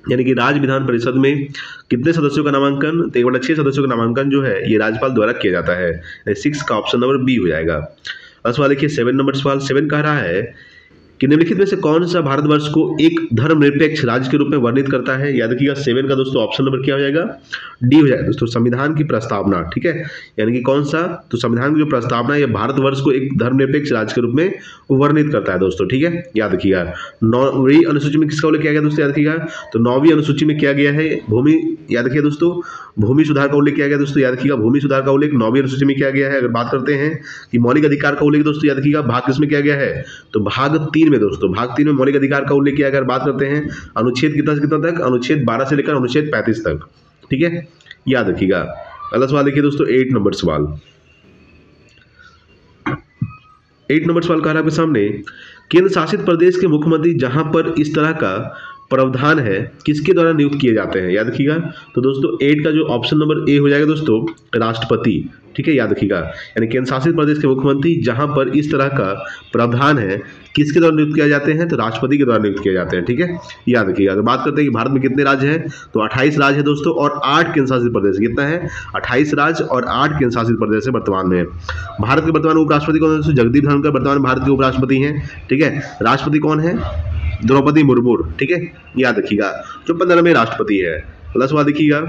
यानी कि राज्य विधान परिषद में कितने सदस्यों का नामांकन, तो 1/6 सदस्यों का नामांकन जो है ये राज्यपाल द्वारा किया जाता है। 6 का ऑप्शन नंबर बी हो जाएगा। अगला सवाल देखिए 7 नंबर सवाल। 7 कह रहा है कि निम्नलिखित में से कौन सा भारतवर्ष को एक धर्मनिरपेक्ष राज्य के रूप में वर्णित करता है, याद रखिएगा। 7 का दोस्तों ऑप्शन नंबर क्या हो जाएगा, डी हो जाएगा दोस्तों, संविधान की प्रस्तावना, ठीक है, यानी कि कौन सा, तो संविधान की जो प्रस्तावना है भारतवर्ष को एक धर्मनिरपेक्ष राज्य के रूप में वर्णित करता है दोस्तों, ठीक है, याद रखिएगा। 9वीं अनुसूची में किसका उल्लेख किया गया दोस्तों, याद रखिएगा। तो 9वीं अनुसूची में किया गया है भूमि, याद रखिए दोस्तों, भूमि सुधार का उल्लेख किया गया दोस्तों, याद रखिएगा। भूमि सुधार का उल्लेख 9वीं अनुसूची में किया गया है। अगर बात करते हैं कि मौलिक अधिकार का उल्लेख दोस्तों, याद रखिएगा, भाग किसमें किया गया है, तो भाग 3 में दोस्तों, भाग 3 में मौलिक अधिकार का उल्लेख किया गया। अगर बात करते हैं अनुच्छेद कितना से कितना तक, अनुच्छेद 12 से लेकर अनुच्छेद 35 तक, ठीक है, याद रखिएगा। अगला सवाल देखिए दोस्तों 8 नंबर सवाल। 8 नंबर सवाल कह रहा है आपके सामने, केंद्र शासित प्रदेश के मुख्यमंत्री जहां पर इस तरह का प्रावधान है किसके द्वारा नियुक्त किए जाते हैं, याद रखिएगा। तो दोस्तों 8 का जो ऑप्शन नंबर ए हो जाएगा दोस्तों, राष्ट्रपति, ठीक है, याद रखिएगा। यानी केंद्र शासित प्रदेश के मुख्यमंत्री जहां पर इस तरह का प्रावधान है किसके द्वारा नियुक्त किया जाते हैं, तो राष्ट्रपति के द्वारा नियुक्त किए जाते हैं, ठीक है, याद रखिएगा। अगर बात करते हैं कि भारत में कितने राज्य हैं, तो 28 राज्य है दोस्तों, और 8 केंद्र शासित प्रदेश। कितना है, 28 राज्य और 8 केंद्र शासित प्रदेश है वर्तमान में। भारत के वर्तमान उपराष्ट्रपति कौन है दोस्तों, जगदीप धनखड़ वर्तमान भारत के उपराष्ट्रपति हैं, ठीक है। राष्ट्रपति कौन है, द्रौपदी मुर्मू, ठीक है, याद रखिएगा, जो 15 में राष्ट्रपति है। अगला सवाल देखिएगा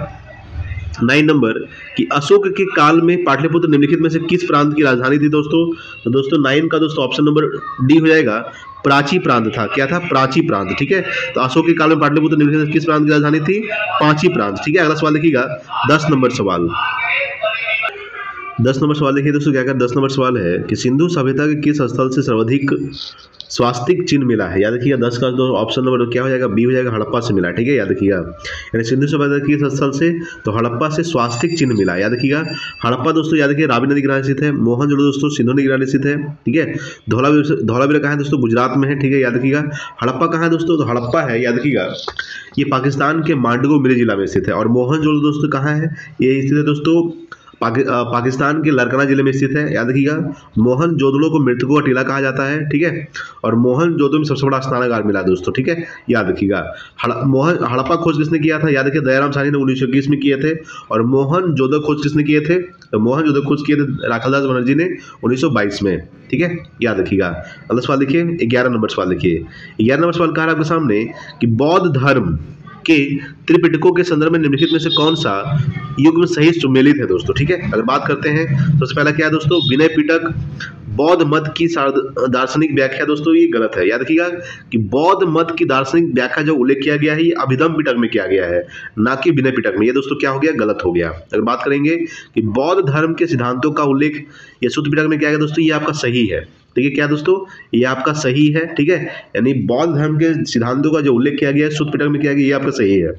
9 नंबर कि अशोक के काल में पाटलिपुत्र निम्नलिखित में से किस प्रांत की राजधानी थी दोस्तों। तो दोस्तों 9 का दोस्तों ऑप्शन नंबर डी हो जाएगा, प्राची प्रांत था। क्या था, प्राची प्रांत, ठीक है। तो अशोक के काल में पाटलिपुत्र निम्नलिखित में किस प्रांत की राजधानी थी, पांची प्रांत, ठीक है। अगला सवाल देखिएगा 10 नंबर सवाल। 10 नंबर सवाल देखिए दोस्तों क्या कर 10 नंबर सवाल है कि सिंधु सभ्यता के किस स्थल से सर्वाधिक स्वास्तिक चिन्ह मिला है, याद रखिएगा 10 का तो ऑप्शन नंबर क्या हो जाएगा, बी हो जाएगा, हड़प्पा से मिला, ठीक है, याद रखिएगा। यानी सिंधु सभ्यता के स्थल से तो हड़प्पा से स्वास्तिक चिन्ह मिला, याद रखिएगा। हड़प्पा दोस्तों याद रखिए रावी नदी किनारे स्थित है, मोहनजोदड़ो दोस्तों सिंधु नदी किनारे स्थित है, ठीक है। धौलावीरा कहाँ है दोस्तों, गुजरात में है, ठीक है, याद रखिएगा। हड़प्पा कहाँ है दोस्तों, तो हड़प्पा है, याद रखिएगा, ये पाकिस्तान के मांडगो मिरी जिला में स्थित है। और मोहनजोदड़ो दोस्तों कहाँ है, ये स्थित है दोस्तों पाकिस्तान के लरकना जिले में स्थित है, याद रखिएगा। मोहनजोदड़ो को मृतकों का टीला कहा जाता है, ठीक है। और मोहनजोदड़ो में सबसे बड़ा स्नानागार मिला दोस्तों, ठीक है, याद रखिएगा। हड़प्पा खोज किसने किया था, याद रखिए दयाराम साहनी ने 1921 में किए थे। और मोहनजोदड़ो खोज किसने किए थे, तो मोहनजोदड़ो खोज किए थे राखालदास बनर्जी ने 1922 में, ठीक है, याद रखिएगा। अगला सवाल देखिए, 11 नंबर सवाल देखिए। 11 नंबर सवाल कहा है आपके सामने कि बौद्ध धर्म के त्रिपिटकों के संदर्भ में निम्नलिखित में से कौन सा युग्म सही सुमेलित है दोस्तों, ठीक है। अगर बात करते हैं तो सबसे पहला क्या है दोस्तों, विनय पिटक। बौद्ध मत की दार्शनिक व्याख्या दोस्तों ये गलत है, याद रखिएगा कि बौद्ध मत की दार्शनिक व्याख्या जो उल्लेख किया गया है ये अभिधम पिटक में किया गया है, ना कि विनय पिटक में। ये दोस्तों क्या हो गया, गलत हो गया। अगर बात करेंगे कि बौद्ध धर्म के सिद्धांतों का उल्लेख ये सूत्र पिटक में किया गया दोस्तों, ये आपका सही है, ठीक है, क्या दोस्तों, ये आपका सही है, ठीक है। यानी बौद्ध धर्म के सिद्धांतों का जो उल्लेख किया गया है सूत्र पिटक में किया गया, ये आपका सही है।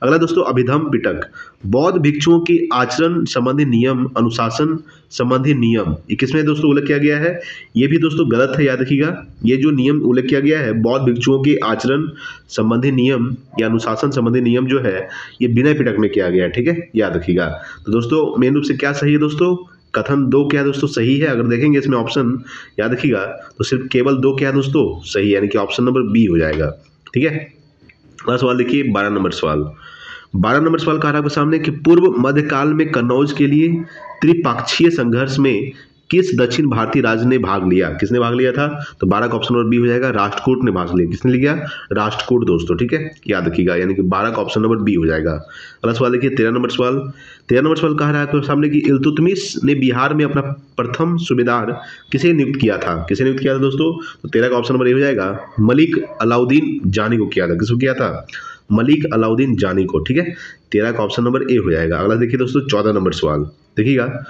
अगला दोस्तों अभिधम पिटक, बौद्ध भिक्षुओं की आचरण संबंधी नियम, अनुशासन संबंधी नियम, ये किसमें दोस्तों उल्लेख किया गया है, ये भी दोस्तों गलत है, याद रखिएगा। ये जो नियम उल्लेख किया गया है बौद्ध भिक्षुओं के आचरण संबंधी नियम या अनुशासन संबंधी नियम जो है ये विनय पिटक में किया गया है, ठीक है, याद रखिएगा। तो दोस्तों मेन रूप से क्या सही है दोस्तों, कथन 2 क्या है दोस्तों, सही है। अगर देखेंगे इसमें ऑप्शन, याद रखिएगा, तो सिर्फ केवल 2 क्या है दोस्तों, सही है, यानी कि ऑप्शन नंबर बी हो जाएगा, ठीक है। अगला सवाल देखिए, 12 नंबर सवाल। 12 नंबर सवाल कहा आपके सामने कि पूर्व मध्यकाल में कन्नौज के लिए त्रिपक्षीय संघर्ष में किस दक्षिण भारतीय राज्य ने भाग लिया, किसने भाग लिया था, तो 12 का ऑप्शन नंबर बी हो जाएगा, राष्ट्रकूट ने भाग लिया। किसने लिया, राष्ट्रकूट दोस्तों, ठीक है, याद रखिएगा, यानी कि 12 का ऑप्शन नंबर बी हो जाएगा। अगला सवाल देखिए, 13 नंबर सवाल। 13 नंबर सवाल कह रहा है आपके सामने कि इल्तुतमिश ने बिहार में अपना प्रथम सूबेदार किसे नियुक्त किया था, किसे नियुक्त किया था दोस्तों, तो 13 का ऑप्शन नंबर ए हो जाएगा, मलिक अलाउद्दीन जानी को किया था। किसको किया था, मलिक अलाउद्दीन जानी को, ठीक है, 13 का ऑप्शन नंबर ए हो जाएगा। अगला देखिए दोस्तों 14 नंबर सवाल देखिएगा।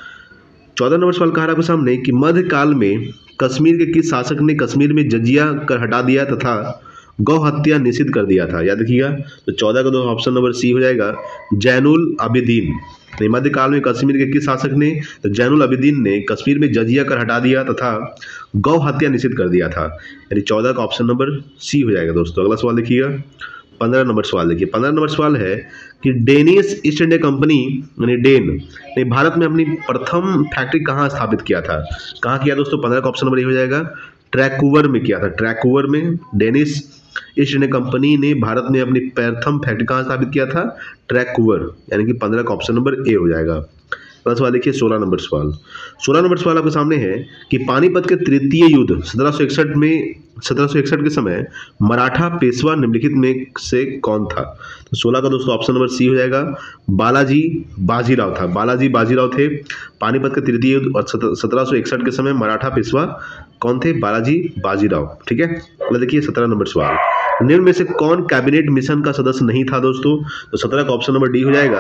14 नंबर सवाल कहा आपके सामने कि मध्यकाल में कश्मीर के किस शासक ने कश्मीर में जजिया कर हटा दिया तथा गौ हत्या निषिद्ध कर दिया था, याद रखिएगा। तो 14 का दोस्तों ऑप्शन नंबर सी हो जाएगा, जैनुल आबिदीन। मध्यकाल में कश्मीर के किस शासक ने, तो जैनुल आबिदीन ने कश्मीर में जजिया कर हटा दिया तथा गौ हत्या निषिद्ध कर दिया था, यानी 14 का ऑप्शन नंबर सी हो जाएगा दोस्तों। अगला सवाल देखिएगा, 15 नंबर सवाल देखिए। 15 नंबर सवाल है कि डेनिश ईस्ट इंडिया कंपनी यानी डेन ने भारत में अपनी प्रथम फैक्ट्री कहाँ स्थापित किया था, कहाँ किया दोस्तों, 15 का ऑप्शन नंबर ये हो जाएगा, ट्रैकूवर में किया था। ट्रैकूवर में डेनिश ईस्ट इंडिया कंपनी ने भारत में अपनी प्रथम फैक्ट्री कहाँ स्थापित किया था, ट्रैकूवर, यानी कि 15 का ऑप्शन नंबर ए हो जाएगा। अगला सवाल देखिए 16 नंबर सवाल। 16 नंबर सवाल आपके सामने है कि पानीपत के तृतीय युद्ध 1761 के समय मराठा पेशवा निम्नलिखित में से कौन था, तो 16 का दोस्तों ऑप्शन नंबर सी हो जाएगा, बालाजी बाजीराव था। बालाजी बाजीराव थे पानीपत के तृतीय युद्ध, और 1761 के समय मराठा पेशवा कौन थे, बालाजी बाजीराव, ठीक है। अगला देखिए 17 नंबर सवाल, निम्न में से कौन कैबिनेट मिशन का सदस्य नहीं था दोस्तों, तो 17 का ऑप्शन नंबर डी हो जाएगा।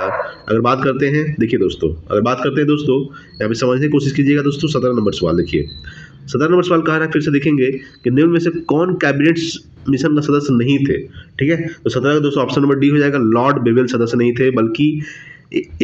अगर बात करते हैं देखिए दोस्तों, अगर बात करते हैं दोस्तों यहाँ पे समझने की कोशिश कीजिएगा दोस्तों। 17 नंबर सवाल देखिए, 17 नंबर सवाल कह रहा है, फिर से देखेंगे कि निम्न में से कौन कैबिनेट मिशन का सदस्य नहीं थे, ठीक है। तो 17 का दोस्तों ऑप्शन नंबर डी हो जाएगा, लॉर्ड बेवेल सदस्य नहीं थे, बल्कि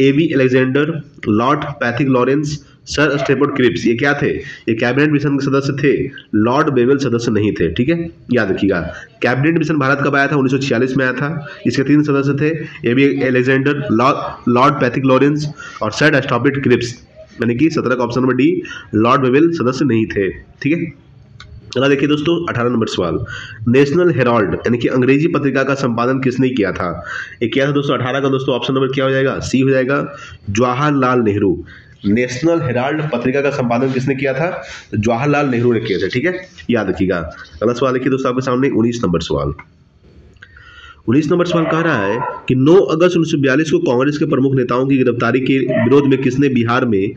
A V Alexander, lord Pethick Lawrence, sir Stafford Cripps, ये क्या थे, ये कैबिनेट मिशन के सदस्य थे, लॉर्ड बेवेल सदस्य नहीं थे, ठीक है, याद रखिएगा। कैबिनेट मिशन भारत कब आया था, 1946 में आया था। इसके 3 सदस्य थे, एवी अलेक्जेंडर, लॉर्ड पैथिक लॉरेंस और सर स्टेफोर्ड क्रिप्स, यानी कि 17 का option number D, Lord Wavell सदस्य नहीं थे, ठीक है। अगला देखिए दोस्तों 18 नंबर सवाल, नेशनल हेराल्ड यानी कि अंग्रेजी पत्रिका का संपादन किसने किया था, ये किया था दोस्तों 18 का दोस्तों ऑप्शन नंबर क्या हो जाएगा, सी हो जाएगा, जवाहरलाल नेहरू। नेशनल हेराल्ड पत्रिका का संपादन किसने किया था, तो जवाहरलाल नेहरू ने किया था, ठीक है, याद रखिएगा। अगला सवाल देखिए दोस्तों आपके सामने 19 नंबर सवाल। 19 नंबर सवाल कह रहा है कि 9 अगस्त 1942 को कांग्रेस के प्रमुख नेताओं की गिरफ्तारी के विरोध में किसने बिहार में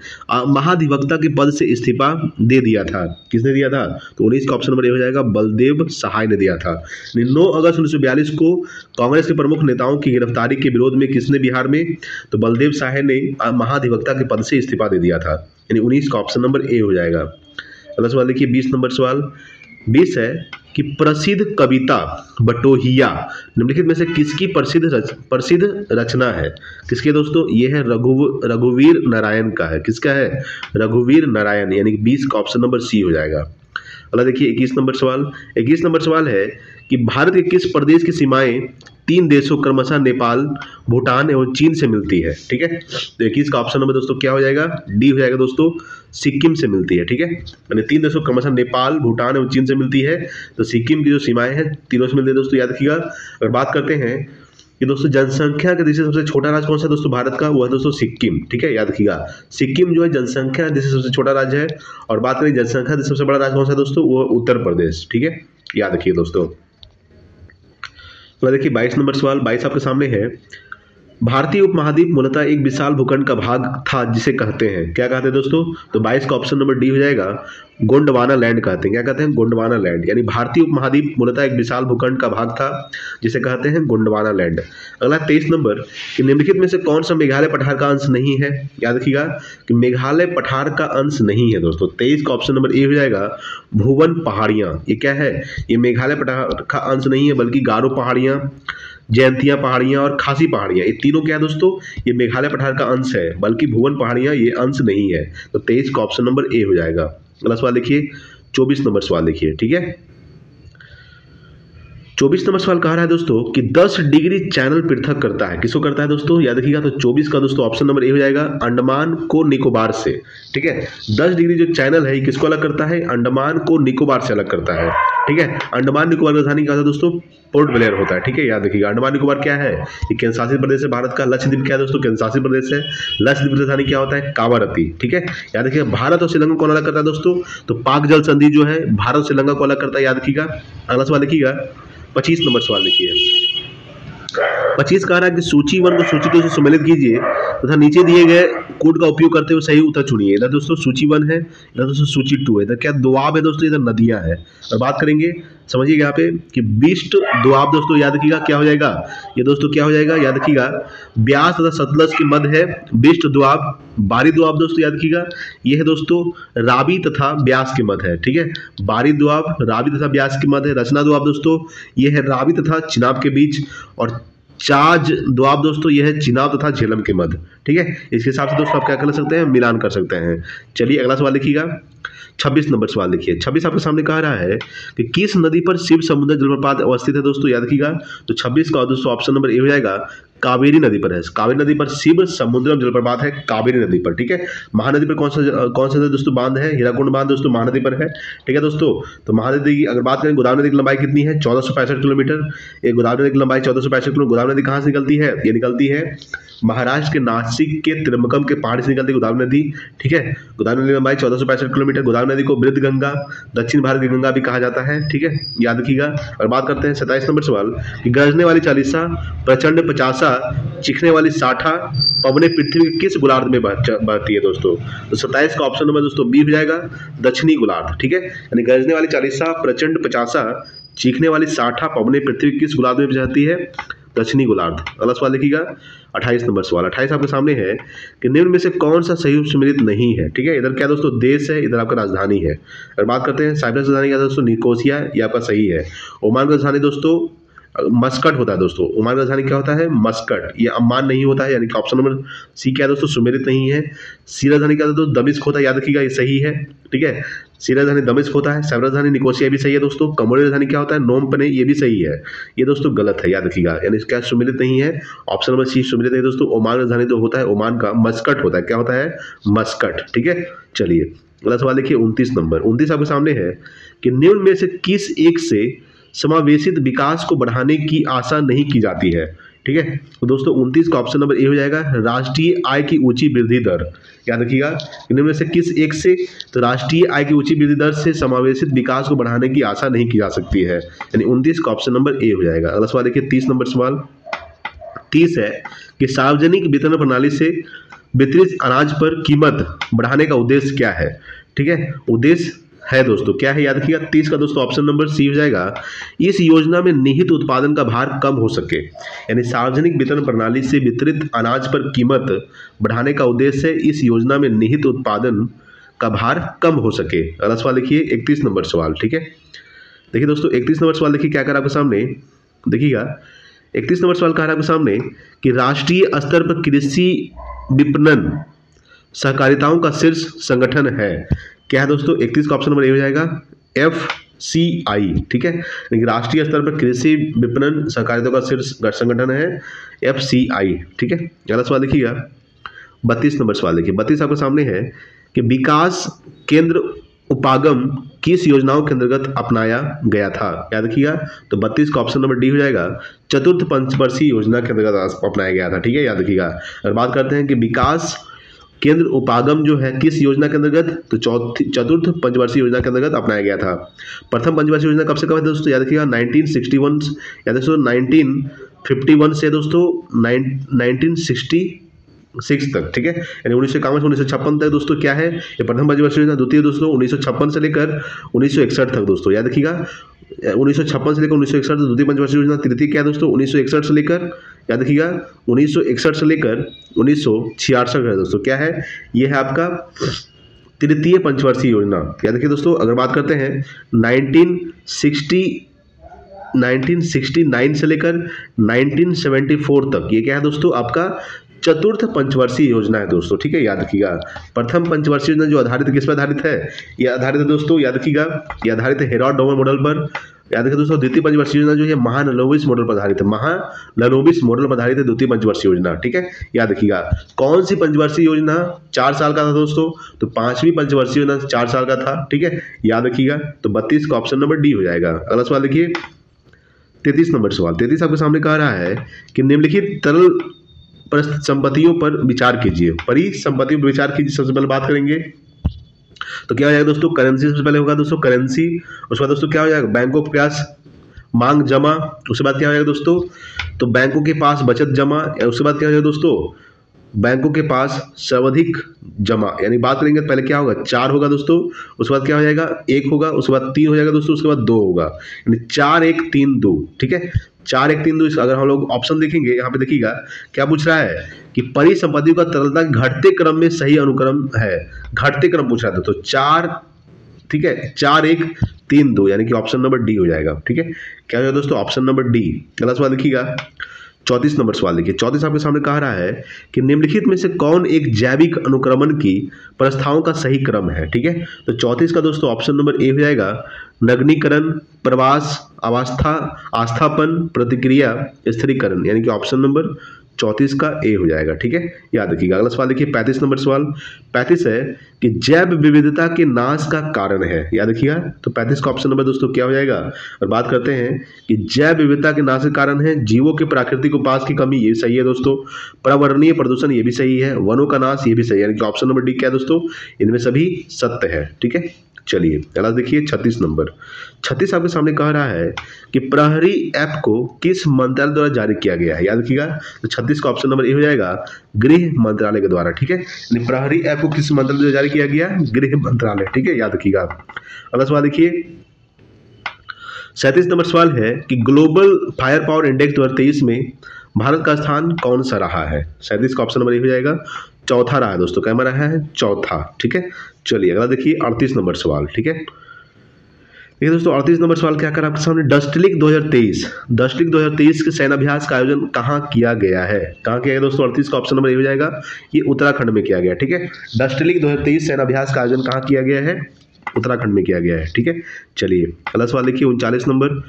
महाधिवक्ता के पद से इस्तीफा दे दिया था, किसने दिया था, तो 19 का ऑप्शन नंबर ए हो जाएगा, बलदेव सहाय ने दिया था। 9 अगस्त 1942 को कांग्रेस के प्रमुख नेताओं की गिरफ्तारी के विरोध में किसने बिहार में, तो बलदेव सहाय ने महाधिवक्ता के पद से इस्तीफा दे दिया था, यानी 19 का ऑप्शन नंबर ए हो जाएगा। अगला सवाल देखिए 20 नंबर सवाल। 20 है कि प्रसिद्ध कविता बटोहिया निम्नलिखित में से किसकी प्रसिद्ध रचना है? किसके दोस्तों? ये है रघुवीर नारायण का है। किसका है? रघुवीर नारायण, यानी कि 20 का ऑप्शन नंबर सी हो जाएगा। अगला देखिए 21 नंबर सवाल। 21 नंबर सवाल है कि भारत के किस प्रदेश की सीमाएं 3 देशों क्रमशः नेपाल, भूटान एवं चीन से मिलती है? ठीक है, तो 21 का ऑप्शन नंबर दोस्तों क्या हो जाएगा? डी हो जाएगा दोस्तों, सिक्किम से मिलती है। ठीक है, यानी 3 देशों क्रमशः नेपाल, भूटान एवं चीन से मिलती है, तो सिक्किम की जो सीमाएं हैं तीनों से मिलती है दोस्तों, याद रखिएगा। अगर बात करते हैं कि दोस्तों जनसंख्या के दृष्टि से सबसे छोटा राज्य कौन सा दोस्तों भारत का? वो है दोस्तों सिक्किम। ठीक है, याद रखिएगा, सिक्किम जो है जनसंख्या दृष्टि से सबसे छोटा राज्य है। और बात करें जनसंख्या दृष्टि से सबसे बड़ा राज्य कौन सा दोस्तों? वो उत्तर प्रदेश। ठीक है, याद रखिए दोस्तों। तो देखिए 22 नंबर सवाल। 22 आपके सामने है, भारतीय उपमहाद्वीप मूलतः एक विशाल भूखंड का भाग था जिसे कहते हैं, क्या कहते हैं दोस्तों? तो 22 का ऑप्शन नंबर डी हो जाएगा, गोंडवाना लैंड कहते हैं। क्या कहते हैं? गोंडवाना लैंड, यानी भारतीय उपमहाद्वीप मूलतः एक विशाल भूखंड का भाग था जिसे कहते हैं गोंडवाना लैंड। अगला 23 नंबर कि निम्नलिखित में से कौन सा मेघालय पठार का अंश नहीं है? याद रखिएगा कि मेघालय पठार का अंश नहीं है दोस्तों। 23 का ऑप्शन नंबर ए हो जाएगा, भुवन पहाड़ियां। ये क्या है? ये मेघालय पठार का अंश नहीं है, बल्कि गारो पहाड़ियां, जयंतिया पहाड़ियां और खासी पहाड़ियां, ये तीनों क्या है दोस्तों? ये मेघालय पठार का अंश है, बल्कि भुवन पहाड़ियां ये अंश नहीं है। तो 23 का ऑप्शन नंबर ए हो जाएगा। अगला सवाल देखिए 24 नंबर सवाल देखिए। ठीक है, 24 नंबर सवाल कह रहा है दोस्तों कि 10 डिग्री चैनल पृथक करता है, किसको करता है दोस्तों? याद रखिएगा। तो 24 का दोस्तों ऑप्शन नंबर ए हो जाएगा, अंडमान को निकोबार से। ठीक है, 10 डिग्री जो चैनल है किसको अलग करता है? अंडमान को निकोबार से अलग करता है। ठीक है, अंडमान निकोबार की राजधानी क्या होता है दोस्तों? पोर्ट ब्लेयर होता है। ठीक है, याद रखिएगा। अंडमान निकोबार क्या है? ये केंद्र शासित प्रदेश है भारत का। लक्षद्वीप क्या है दोस्तों? केंद्र शासित प्रदेश है। लक्षद्वीप की राजधानी क्या होता है? कावारती। ठीक है, याद रखिएगा। भारत और श्रीलंका कौन अलग करता है दोस्तों? तो पाक जल संधि जो है भारत और श्रीलंका को अलग करता है, याद रखिएगा। अगला सवाल देखिएगा 25 नंबर सवाल देखिए। 25 कह रहा है कि सूची 1 को सूची 2 से सम्मिलित कीजिए तथा नीचे दिए गए कोड का उपयोग करते हुए सही उत्तर चुनिए। इधर दोस्तों सूची 1 है, इधर दोस्तों सूची 2 है। इधर क्या दोआब है दोस्तों? इधर नदियां है। और बात करेंगे समझिएगा यहाँ पे कि बिस्ट दोआब दोस्तों, याद रखिएगा क्या हो जाएगा? ये दोस्तों क्या हो जाएगा? याद रखिएगा, ब्यास तथा सतलज के मध्य है बिस्ट दोआब। बारी दोआब दोस्तों याद रखिएगा, ये है दोस्तों रावी तथा ब्यास के मध्य है। ठीक है, बारी दोआब रावी तथा ब्यास के मध्य है। रचना दोआब दोस्तों ये है रावी तथा चिनाब के बीच। और चाज दोआब दोस्तों ये है चिनाब तथा झेलम के मध्य। ठीक है, इसके हिसाब से दोस्तों आप क्या कर सकते हैं? मिलान कर सकते हैं। चलिए अगला सवाल देखिएगा 26 नंबर सवाल देखिए। 26 आपके सामने कह रहा है कि किस नदी पर शिव समुद्र जलप्रपात अवस्थित है दोस्तों? याद रखिएगा। तो 26 का दोस्तों ऑप्शन नंबर ए हो जाएगा, कावेरी नदी पर है। कावेरी नदी पर शिव समुद्रम जलप्रपात है कावेरी नदी पर। ठीक है, महानदी पर कौन सा दोस्तों बांध है? हीराकुंड बांध दोस्तों महानदी पर है। ठीक है दोस्तों, तो महानदी की अगर बात करें, गोदावरी नदी की लंबाई कितनी है? 1465 किलोमीटर। ये गोदावरी नदी की लंबाई 1465 किलोमीटर। गोदावरी नदी कहाँ से निकलती है? ये निकलती है महाराष्ट्र के नासिक के त्रिमकम के पहाड़ से निकलती है गोदावरी नदी। ठीक है, गोदावरी नदी की लंबाई 1465 किलोमीटर। गोदावरी नदी को वृद्ध गंगा, दक्षिण भारत की गंगा भी कहा जाता है। ठीक है, याद रखिएगा। और बात करते हैं 27 नंबर सवाल कि गरजने वाली 40, प्रचंड 50, चिखने वाली 60 पवने पृथ्वी के किस गोलार्ध में बहती है दोस्तों? तो 27 का ऑप्शन नंबर दोस्तों बी हो जाएगा, दक्षिणी गोलार्ध। ठीक है, यानी गरजने वाली 40, प्रचंड 50, चीखने वाली 60 पवने पृथ्वी के किस गोलार्ध में बहती है? दक्षिणी गोलार्ध। अगला सवाल देखिएगा 28 नंबर सवाल। 28 आपके सामने है कि निम्न में से कौन सा सही सम्मिलित नहीं है? ठीक है, इधर क्या दोस्तों? देश है, इधर आपका राजधानी है। अगर बात करते हैं साइप्रस राजधानी क्या दोस्तों? निकोसिया, ये आपका सही है। ओमान का राजधानी दोस्तों मस्कट होता है दोस्तों। ओमान का राजधानी क्या होता है? मस्कट। ये अम्मान नहीं होता है, यानी कि ऑप्शन नंबर सी क्या है दोस्तों? सुमेलित नहीं है। सी राजधानी क्या दोस्तों? दमिश्क होता है, याद रखिएगा, ये सही है। ठीक है, सी राजधानी दमिश्क होता है। साइप्रस राजधानी निकोसिया भी सही है दोस्तों। कमोडिया राजधानी क्या होता है? नोम पने, ये भी सही है। ये दोस्तों गलत है, याद रखिएगा, यानी इसका सुमेलित नहीं है। ऑप्शन नंबर सी सुमेलित नहीं दोस्तों। ओमान राजधानी जो होता है ओमान का मस्कट होता है। क्या होता है? मस्कट। ठीक है, चलिए अगला सवाल देखिए 29 नंबर। 29 आपके सामने है कि निम्न में से किस एक से समावेशित विकास को बढ़ाने की आशा नहीं की जाती है? ठीक है, तो दोस्तों 29 का ऑप्शन नंबर ए हो जाएगा, राष्ट्रीय आय की ऊंची वृद्धि दर। याद रखिएगा, इनमें में से किस एक से? तो राष्ट्रीय आय की ऊंची वृद्धि दर से समावेशित विकास को बढ़ाने की आशा नहीं की जा सकती है, यानी 29 का ऑप्शन नंबर ए हो जाएगा। अगला सवाल देखिए 30 नंबर सवाल। 30 है कि सार्वजनिक वितरण प्रणाली से वितरित अनाज पर कीमत बढ़ाने का उद्देश्य क्या है? ठीक है, उद्देश्य है दोस्तों क्या है? याद रखिएगा 30 का दोस्तों ऑप्शन नंबर सी हो जाएगा, इस योजना में निहित उत्पादन का भार कम हो सके, यानी सार्वजनिक वितरण प्रणाली से वितरित अनाज पर कीमत बढ़ाने का उद्देश्य है इस योजना में निहित उत्पादन का भार कम हो सके। अगला सवाल देखिए 31 नंबर सवाल। ठीक है, देखिए दोस्तों 31 नंबर सवाल देखिए क्या कर आपके सामने, देखिएगा 31 नंबर सवाल कह रहा है आपके सामने कि राष्ट्रीय स्तर पर कृषि विपणन सहकारिताओं का शीर्ष संगठन है। क्या है दोस्तों, 31 का ऑप्शन नंबर ए हो जाएगा FCI, ठीक है, यानी कि राष्ट्रीय स्तर पर कृषि विपणन सहकारिता का शीर्ष संगठन है FCI, ठीक है। अगला सवाल देखिएगा 32 नंबर सवाल देखिए, 32 आपके सामने है कि विकास केंद्र उपागम किस योजनाओं के अंतर्गत अपनाया गया था, याद रखिएगा। तो 32 का ऑप्शन नंबर डी हो जाएगा, चतुर्थ पंचवर्षीय योजना के अंतर्गत अपनाया गया था, ठीक है, याद रखिएगा। अगर बात करते हैं कि विकास केंद्र उपागम जो है किस योजना के अंतर्गत, तो चतुर्थ पंचवर्षीय योजना के अंतर्गत अपनाया गया था। प्रथम पंचवर्षीय योजना कब से कब है दोस्तों, याद रखिएगा 1961, या दोस्तों 1951 से दोस्तों 1966 तक, ठीक है, यानी 1951 से 1956 तक दोस्तों क्या है ये प्रथम पंचवर्षीय योजना। द्वितीय दोस्तों 1956 से लेकर 1961 तक दोस्तों, याद रखिएगा 1956 से लेकर 1961 द्वितीय पंचवर्षीय योजना। तृतीय क्या है दोस्तों 1961 से लेकर, याद रखिएगा 1961 से लेकर 1966 है दोस्तों, क्या है ये है आपका तृतीय पंचवर्षीय योजना। याद रखिए दोस्तों, अगर बात करते हैं 1969 से लेकर 1974 तक, ये क्या है दोस्तों आपका चतुर्थ पंचवर्षीय योजना है दोस्तों, ठीक है, याद रखिएगा। प्रथम पंचवर्षीय योजना जो आधारित किस पर आधारित है, ये आधारित है दोस्तों, याद रखिएगा ये आधारित है हेरॉड-डोमर मॉडल पर। याद रखिए दोस्तों द्वितीय पंचवर्षीय योजना जो है महालनोबिस मॉडल पर आधारित है, महालनोबिस मॉडल पर आधारित है द्वितीय पंचवर्षीय योजना, ठीक है, याद रखिएगा। कौन सी पंचवर्षीय योजना 4 साल का था दोस्तों, तो 5वीं पंचवर्षीय योजना 4 साल का था, ठीक है, याद रखिएगा। तो 32 का ऑप्शन नंबर डी हो जाएगा। अगला सवाल देखिए 33 नंबर सवाल, 33 आपके सामने कह रहा है कि निम्नलिखित तरल परिसंपत्तियों पर विचार कीजिए, परिसंपत्तियों पर विचार कीजिए। सबसे पहले बात करेंगे तो क्या हो जाएगा दोस्तों, करेंसी सबसे पहले होगा दोस्तों, करेंसी। उसके बाद दोस्तों क्या हो जाएगा, बैंकों के पास मांग जमा। उसके बाद क्या हो जाएगा दोस्तों, तो बैंकों के पास बचत जमा। उसके बाद क्या हो जाएगा दोस्तों, बैंकों के पास सर्वाधिक जमा। यानी बात करेंगे तो पहले क्या होगा 4 होगा दोस्तों, उसके बाद क्या हो जाएगा 1 होगा, उसके बाद 3 हो जाएगा दोस्तों, उसके बाद 2 होगा, यानी 4 1 3 2, ठीक है, 4 1 3 2। अगर हम लोग ऑप्शन देखेंगे यहाँ पे देखिएगा क्या पूछ रहा है कि परिसंपत्तियों का तरलता घटते क्रम में सही अनुक्रम है, घटते क्रम पूछ रहा था, तो 4, ठीक है, 4 1 3 2, यानी कि ऑप्शन नंबर डी हो जाएगा, ठीक है, क्या हो जाएगा दोस्तों ऑप्शन नंबर डी। अगला सवाल देखिएगा 34 नंबर सवाल देखिए, 34 आपके सामने कह रहा है कि निम्नलिखित में से कौन एक जैविक अनुक्रमण की प्रस्थाओं का सही क्रम है, ठीक है। तो 34 का दोस्तों ऑप्शन नंबर ए हो जाएगा, नगनीकरण, प्रवास, अवस्था, आस्थापन, प्रतिक्रिया, स्थिरीकरण, यानी कि ऑप्शन नंबर 34 का ए हो जाएगा, ठीक है, याद रखिएगा। अगला सवाल देखिए 35 नंबर सवाल, 35 है कि जैव विविधता के नाश का कारण है, याद रखिएगा। तो 35 का ऑप्शन नंबर दोस्तों क्या हो जाएगा, और बात करते हैं कि जैव विविधता के नाश के कारण है जीवों के प्राकृतिक उपास की कमी, ये सही है दोस्तों। पर्यावरणीय प्रदूषण, ये भी सही है। वनों का नाश, ये भी सही है, यानी कि ऑप्शन नंबर डी क्या है दोस्तों, इनमें सभी सत्य है, ठीक है। चलिए अगला देखिए 36 नंबर, 36 आपके सामने कह रहा है कि प्रहरी ऐप को किस मंत्रालय द्वारा जारी किया गया है, याद रखिएगा। तो 36 का ऑप्शन नंबर ए हो जाएगा, गृह मंत्रालय के द्वारा, ठीक है, यानी प्रहरी ऐप को किस मंत्रालय द्वारा जारी किया गया, गृह मंत्रालय, ठीक है, याद रखिएगा। अगला सवाल देखिए 37 नंबर सवाल है कि ग्लोबल फायर पावर इंडेक्स 2023 में भारत का स्थान कौन सा रहा है। 37 का ऑप्शन नंबर ए हो जाएगा, चौथा रहा है दोस्तों, कैसा रहा है, चौथा, ठीक है। चलिए अगला देखिए 38 नंबर सवाल, ठीक है। देखिए दोस्तों 38 नंबर सवाल क्या कर आपके सामने, डस्टलिक 2023 के सेनाभ्यास का आयोजन कहाँ किया गया है, कहाँ किया गया दोस्तों। 38 का ऑप्शन नंबर ए हो जाएगा, ये उत्तराखंड में किया गया, ठीक है। डस्टलिक 2023 सेनाभ्यास का आयोजन कहाँ किया गया है, उत्तराखंड में किया गया है, ठीक है। चलिए अगला सवाल देखिए 39 नंबर,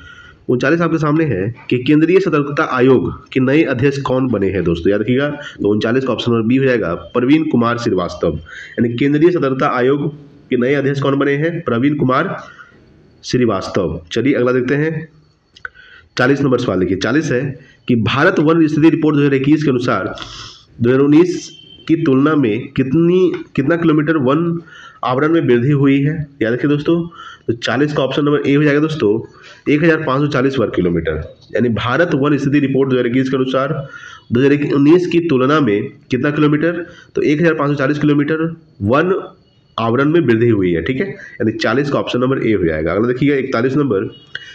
39 आपके सामने है कि केंद्रीय सतर्कता आयोग के नए अध्यक्ष कौन बने हैं दोस्तों, याद रखिएगा। तो 39 का ऑप्शन नंबर बी हो जाएगा, प्रवीण कुमार श्रीवास्तव, यानी केंद्रीय सतर्कता आयोग के नए अध्यक्ष कौन बने हैं, प्रवीण कुमार श्रीवास्तव। चलिए अगला देखते हैं 40 नंबर सवाल देखिए, 40 है कि भारत वन स्थिति रिपोर्ट 2021 के अनुसार 2019 की तुलना में कितना किलोमीटर वन आवरण में वृद्धि हुई है, याद रखिए दोस्तों। तो 40 का ऑप्शन नंबर ए हो जाएगा दोस्तों, 1540 वर्ग किलोमीटर, यानी भारत वन स्थिति रिपोर्ट 2021 के अनुसार 2019 की तुलना में कितना किलोमीटर, तो 1540 किलोमीटर वन आवरण में वृद्धि हुई है, ठीक है, यानी 40 का ऑप्शन नंबर ए हो जाएगा। अगला देखिएगा 41 नंबर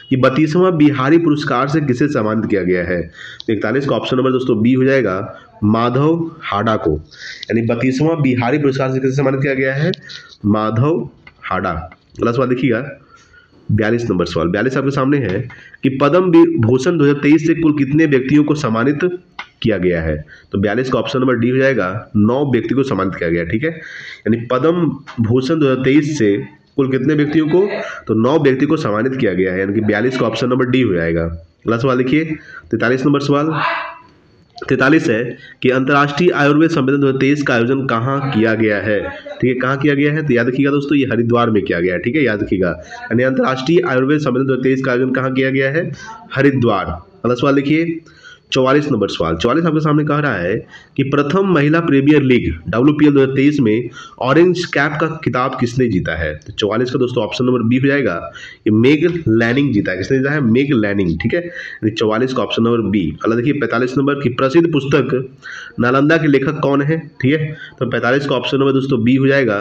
कि 32वां बिहारी पुरस्कार से किसे सम्मानित किया गया है। 41 का ऑप्शन नंबर दोस्तों बी हो जाएगा, माधव हाडा को, यानी 32वां बिहारी पुरस्कार से किसे सम्मानित किया गया है, माधव हाडा। अगला सवाल देखिएगा 42 नंबर सवाल, 42 आपके सामने है कि पद्म भूषण 2023 से कुल कितने व्यक्तियों को सम्मानित किया गया है। तो 42 का ऑप्शन नंबर डी हो जाएगा, 9 व्यक्ति को सम्मानित किया गया। ठीक है, यानी पद्म भूषण 2023 से कुल कितने व्यक्तियों को, तो 9 व्यक्ति को सम्मानित किया गया है, यानी कि 42 का ऑप्शन नंबर डी हो जाएगा। अगला सवाल देखिए 43 नंबर सवाल, 43 है कि अंतर्राष्ट्रीय आयुर्वेद सम्मेलन 2023 का आयोजन कहाँ किया गया है। ठीक है, कहाँ किया गया है, तो याद रखिएगा दोस्तों ये हरिद्वार में किया गया है। ठीक है, याद रखिएगा, यानी अंतर्राष्ट्रीय आयुर्वेद सम्मेलन 2023 का आयोजन कहाँ किया गया है, हरिद्वार। अगला सवाल देखिए 44 नंबर सवाल, 44 आपके सामने कह रहा है कि प्रथम महिला प्रीमियर लीग WPL 2023 में ऑरेंज कैप का खिताब किसने जीता है। तो 44 का दोस्तों ऑप्शन नंबर बी हो जाएगा, ये मेग लैनिंग जीता है। किसने जीता है, मेग लैनिंग। ठीक है, 44 का ऑप्शन नंबर बी। अगला देखिए 45 नंबर की प्रसिद्ध पुस्तक नालंदा के लेखक कौन है। ठीक है, तो 45 का ऑप्शन नंबर दोस्तों बी हो जाएगा,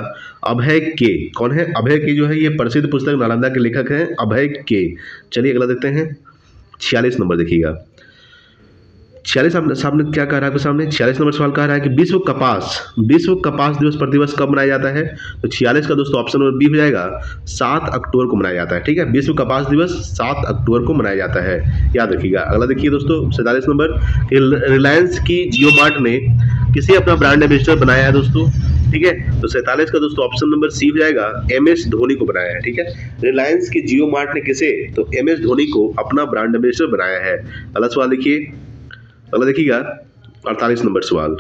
अभय के। कौन है, अभय के जो है ये प्रसिद्ध पुस्तक नालंदा के लेखक हैं अभय के। चलिए अगला देखते हैं 46 नंबर देखिएगा, 46 सामने क्या कह रहा है आपके सामने, 46 नंबर सवाल कह रहा है कि विश्व कपास दिवस प्रतिवर्ष कब मनाया जाता है। तो 46 का दोस्तों ऑप्शन नंबर बी हो जाएगा, 7 अक्टूबर को मनाया जाता है। ठीक है, विश्व कपास दिवस 7 अक्टूबर को मनाया जाता है, याद रखिएगा। अगला देखिए दोस्तों 47 नंबर, रिलायंस की जियो मार्ट ने किसे अपना ब्रांड एम्बेसडर बनाया है दोस्तों। ठीक है, तो 47 का दोस्तों ऑप्शन नंबर सी हो जाएगा, MS धोनी को बनाया है। ठीक है, रिलायंस की जियो मार्ट ने किसे, तो MS धोनी को अपना ब्रांड एम्बेसडर बनाया है। अगला सवाल देखिए, अगला देखिएगा 48 नंबर सवाल,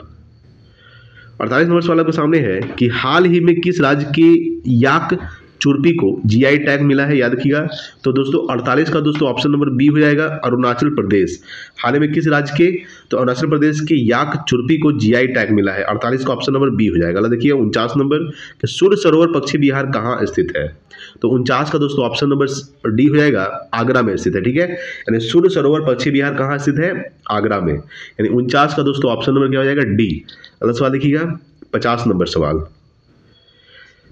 48 नंबर सवाल आपके सामने है कि हाल ही में किस राज्य की याक चुर्पी को GI टैग मिला है, याद रखिएगा। तो दोस्तों 48 का दोस्तों ऑप्शन नंबर बी हो जाएगा, अरुणाचल प्रदेश। हाल ही में किस राज्य के, तो अरुणाचल प्रदेश के याक चुर्पी को GI टैग मिला है। 48 का ऑप्शन नंबर बी हो जाएगा। देखिए 49 नंबर कि सूर्य सरोवर पश्चिम बिहार कहाँ स्थित है। तो 49 का दोस्तों ऑप्शन नंबर डी हो जाएगा, आगरा में स्थित है। ठीक है, यानी सूर्य सरोवर पश्चिम बिहार कहाँ स्थित है, आगरा में। यानी 49 का दोस्तों ऑप्शन नंबर क्या हो जाएगा, डी। अगला सवाल देखिएगा 50 नंबर सवाल,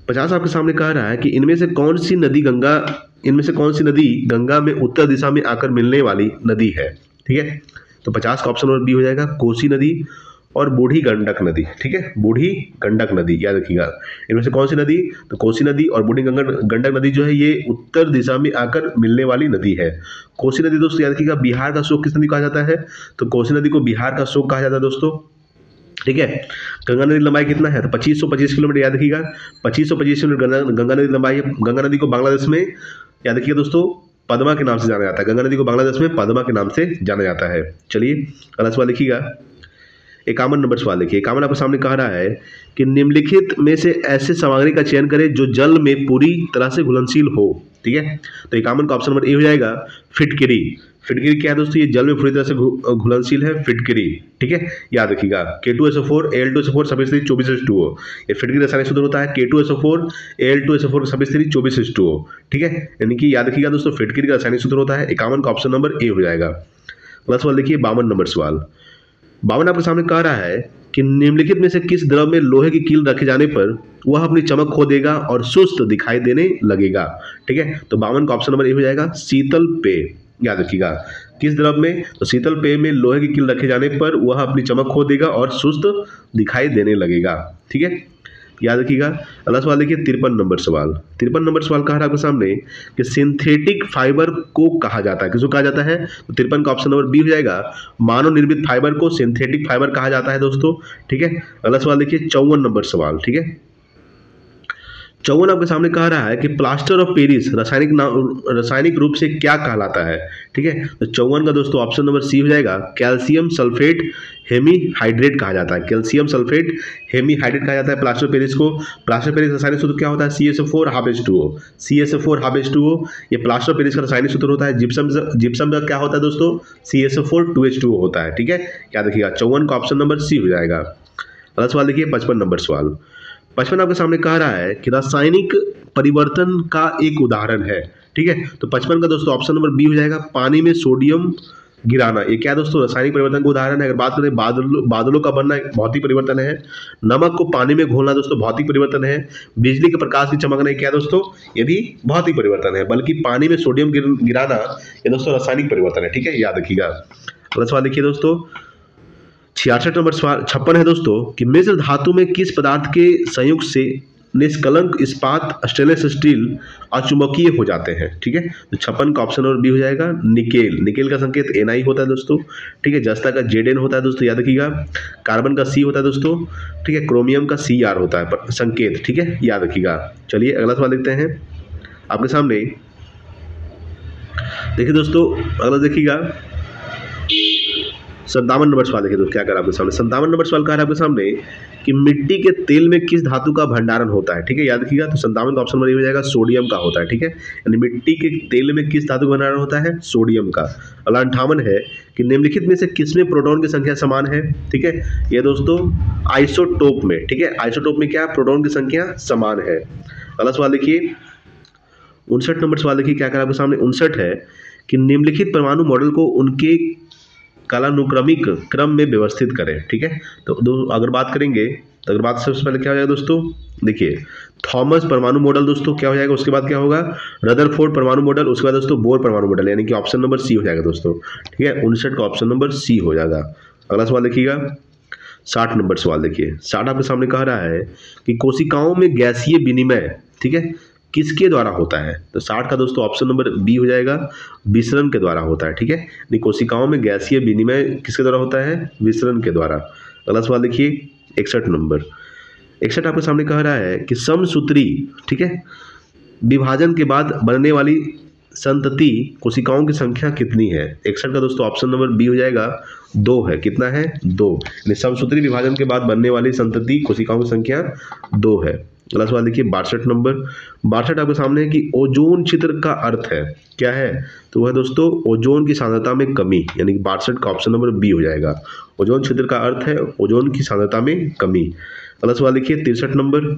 50 आपके सामने कह रहा है कि इनमें से कौन सी नदी गंगा में उत्तर दिशा में आकर मिलने वाली नदी है। ठीक है, तो 50 का ऑप्शन नंबर बी हो जाएगा, कोसी नदी और बूढ़ी गंडक नदी। ठीक है, बूढ़ी गंडक नदी, याद रखिएगा। इनमें से कौन सी नदी, तो कोसी नदी और बूढ़ी गंडक नदी जो है ये उत्तर दिशा में आकर मिलने वाली नदी है। कोसी नदी दोस्तों याद रखिएगा, बिहार का शोक किस नदी कहा जाता है, तो कोसी नदी को बिहार का शोक कहा जाता है दोस्तों। ठीक है, गंगा नदी लंबाई कितना है, तो 2525 किलोमीटर, याद रखिएगा 2525 किलोमीटर गंगा नदी लंबाई है। गंगा नदी को बांग्लादेश में याद रखिएगा दोस्तों पद्मा के नाम से जाना जाता है। गंगा नदी को बांग्लादेश में पद्मा के नाम से जाना जाता है। चलिए अगला सवाल लिखिएगा 51 नंबर सवाल देखिए, 51 आपके सामने कह रहा है कि निम्नलिखित में से ऐसे सामग्री का चयन करें जो जल में पूरी तरह से घुलनशील हो। ठीक है, तो 51 का ऑप्शन नंबर ए हो जाएगा, फिटकरी। फिटकरी क्या है दोस्तों, ये जल में पूरी तरह से घुलनशील है, फिटकरी। ठीक है, याद रखिएगा K2SO4 Al2SO4 सभी स्थिति 24H2O। ये फिटकरी रासायनिक सूत्र होता है K2SO4 Al2SO4 सभी स्थिति 24H2O। ठीक है, यानी कि याद रखिएगा दोस्तों फिटकरी का रासायनिक सूत्र होता है। 51 का ऑप्शन नंबर ए हो जाएगा। अगला सवाल देखिए 52 नंबर सवाल, 52 आपके सामने कह रहा है कि निम्नलिखित में से किस द्रव में लोहे की कील रखे जाने पर वह अपनी चमक खो देगा और सुस्त दिखाई देने लगेगा। ठीक है, तो 52 का ऑप्शन नंबर ए हो जाएगा, शीतल पेय। याद रखिएगा किस द्रव में, तो शीतल पेय में लोहे की कील रखे जाने पर वह अपनी चमक खो देगा और सुस्त दिखाई देने लगेगा। ठीक है, याद रखिएगा। अगला सवाल देखिए 53 नंबर सवाल, 53 नंबर सवाल कह रहा है आपके सामने कि सिंथेटिक फाइबर को कहा जाता है, किसको कहा जाता है, तो 53 का ऑप्शन नंबर बी हो जाएगा, मानव निर्मित फाइबर को सिंथेटिक फाइबर कहा जाता है दोस्तों। ठीक है, अगला सवाल देखिए 54 नंबर सवाल। ठीक है, 54 आपके सामने कह रहा है कि प्लास्टर ऑफ पेरिस रासायनिक रूप से क्या कहलाता है। ठीक है, तो 54 का दोस्तों ऑप्शन नंबर सी हो जाएगा, कैल्शियम सल्फेट हेमीहाइड्रेट कहा जाता है। कैल्शियम सल्फेट हेमीहाइड्रेट कहा जाता है प्लास्टर ऑफ पेरिस को। प्लास्टर ऑफ पेरिस रासायनिक सूत्र क्या होता है, CSO4 half H2O। CSO4 half H2O ये प्लास्टर ऑफ पेरिस का रासायनिक सूत्र होता है। जिप्सम का क्या होता है दोस्तों, CSO4 2H2O होता है। ठीक है, याद रखिएगा 54 का ऑप्शन नंबर सी हो जाएगा। अगला सवाल देखिए 55 नंबर सवाल, 55 आपके सामने कह रहा है कि रासायनिक परिवर्तन का एक उदाहरण है। ठीक है, तो 55 का दोस्तों ऑप्शन नंबर बी हो जाएगा, पानी में सोडियम गिराना। ये क्या दोस्तों, रासायनिक परिवर्तन का उदाहरण है। अगर बात करें बादलों का बनना एक भौतिक परिवर्तन है। नमक को पानी में घोलना दोस्तों भौतिक परिवर्तन है। बिजली के प्रकाश की चमकना क्या दोस्तों, ये भी भौतिक परिवर्तन है। बल्कि पानी में सोडियम गिराना ये दोस्तों रासायनिक परिवर्तन है। ठीक है, याद रखिएगा। अगला सवाल देखिए दोस्तों 66 नंबर सवाल 56 है दोस्तों कि मिश्र धातु में किस पदार्थ के संयुक्त से निष्कलंक इस्पात स्टेनलेस स्टील अचुंबकीय हो जाते हैं। ठीक है, तो 56 का ऑप्शन नंबर बी हो जाएगा। निकेल, निकेल का संकेत Na होता है दोस्तों। ठीक है, जस्ता का Zn होता है दोस्तों, याद रखिएगा। कार्बन का C होता है दोस्तों। ठीक है, क्रोमियम का Cr होता है संकेत। ठीक है, याद रखिएगा। चलिए अगला सवाल देखते हैं आपके सामने। देखिए दोस्तों, अगला देखिएगा 57 नंबर सवाल। देखिए दोस्तों क्या कह रहा है आपके सामने, 57 नंबर सवाल कह रहा है आपके सामने कि मिट्टी के तेल में किस धातु का भंडारण होता है। ठीक है, याद रखिएगा। तो 57 का ऑप्शन नंबर हो जाएगा सोडियम का होता है। ठीक है, यानी मिट्टी के तेल में किस धातु का भंडारण होता है, सोडियम का। अगला 58 है कि निम्नलिखित में से किसमें प्रोटॉन की संख्या समान है। ठीक है, ये दोस्तों आइसोटोप में। ठीक है, आइसोटोप में क्या प्रोटॉन की संख्या समान है। अगला सवाल देखिए 59 नंबर सवाल। देखिए क्या कह रहा है आपके सामने, 59 है कि निम्नलिखित परमाणु मॉडल को उनके कालानुक्रमिक क्रम में व्यवस्थित करें। ठीक है, तो अगर बात करेंगे तो अगर बात सबसे पहले क्या हो जाएगा दोस्तों, देखिए थॉमस परमाणु मॉडल दोस्तों क्या हो जाएगा, उसके बाद क्या होगा रदरफोर्ड परमाणु मॉडल, उसके बाद दोस्तों बोर परमाणु मॉडल, यानी कि ऑप्शन नंबर सी हो जाएगा दोस्तों। ठीक है, 59 का ऑप्शन नंबर सी हो जाएगा। अगला सवाल देखिएगा 60 नंबर सवाल। देखिए 60 आपके सामने कह रहा है कि कोशिकाओं में गैसीय विनिमय, ठीक है, किसके द्वारा होता है। तो 60 का दोस्तों ऑप्शन नंबर बी हो जाएगा, विसरण के द्वारा होता है। ठीक है, कोशिकाओं में गैसीय विनिमय किसके द्वारा होता है, विसरण के द्वारा। अगला सवाल देखिए 61 नंबर। 61 आपके सामने कह रहा है कि समसूत्री, ठीक है, विभाजन के बाद बनने वाली संतति कोशिकाओं की संख्या कितनी है। 61 का दोस्तों ऑप्शन नंबर बी हो जाएगा, 2 है। कितना है, 2। समसूत्री विभाजन के बाद बनने वाली संतति कोशिकाओं की संख्या 2 है। अगला सवाल देखिए 62 नंबर। 62 आपके सामने है कि ओजोन छिद्र का अर्थ है क्या है, तो वह दोस्तों ओजोन की सांद्रता में कमी, यानी कि 62 का ऑप्शन नंबर बी हो जाएगा। ओजोन छिद्र का अर्थ है ओजोन की सांद्रता में कमी। अगला सवाल देखिए 63 नंबर।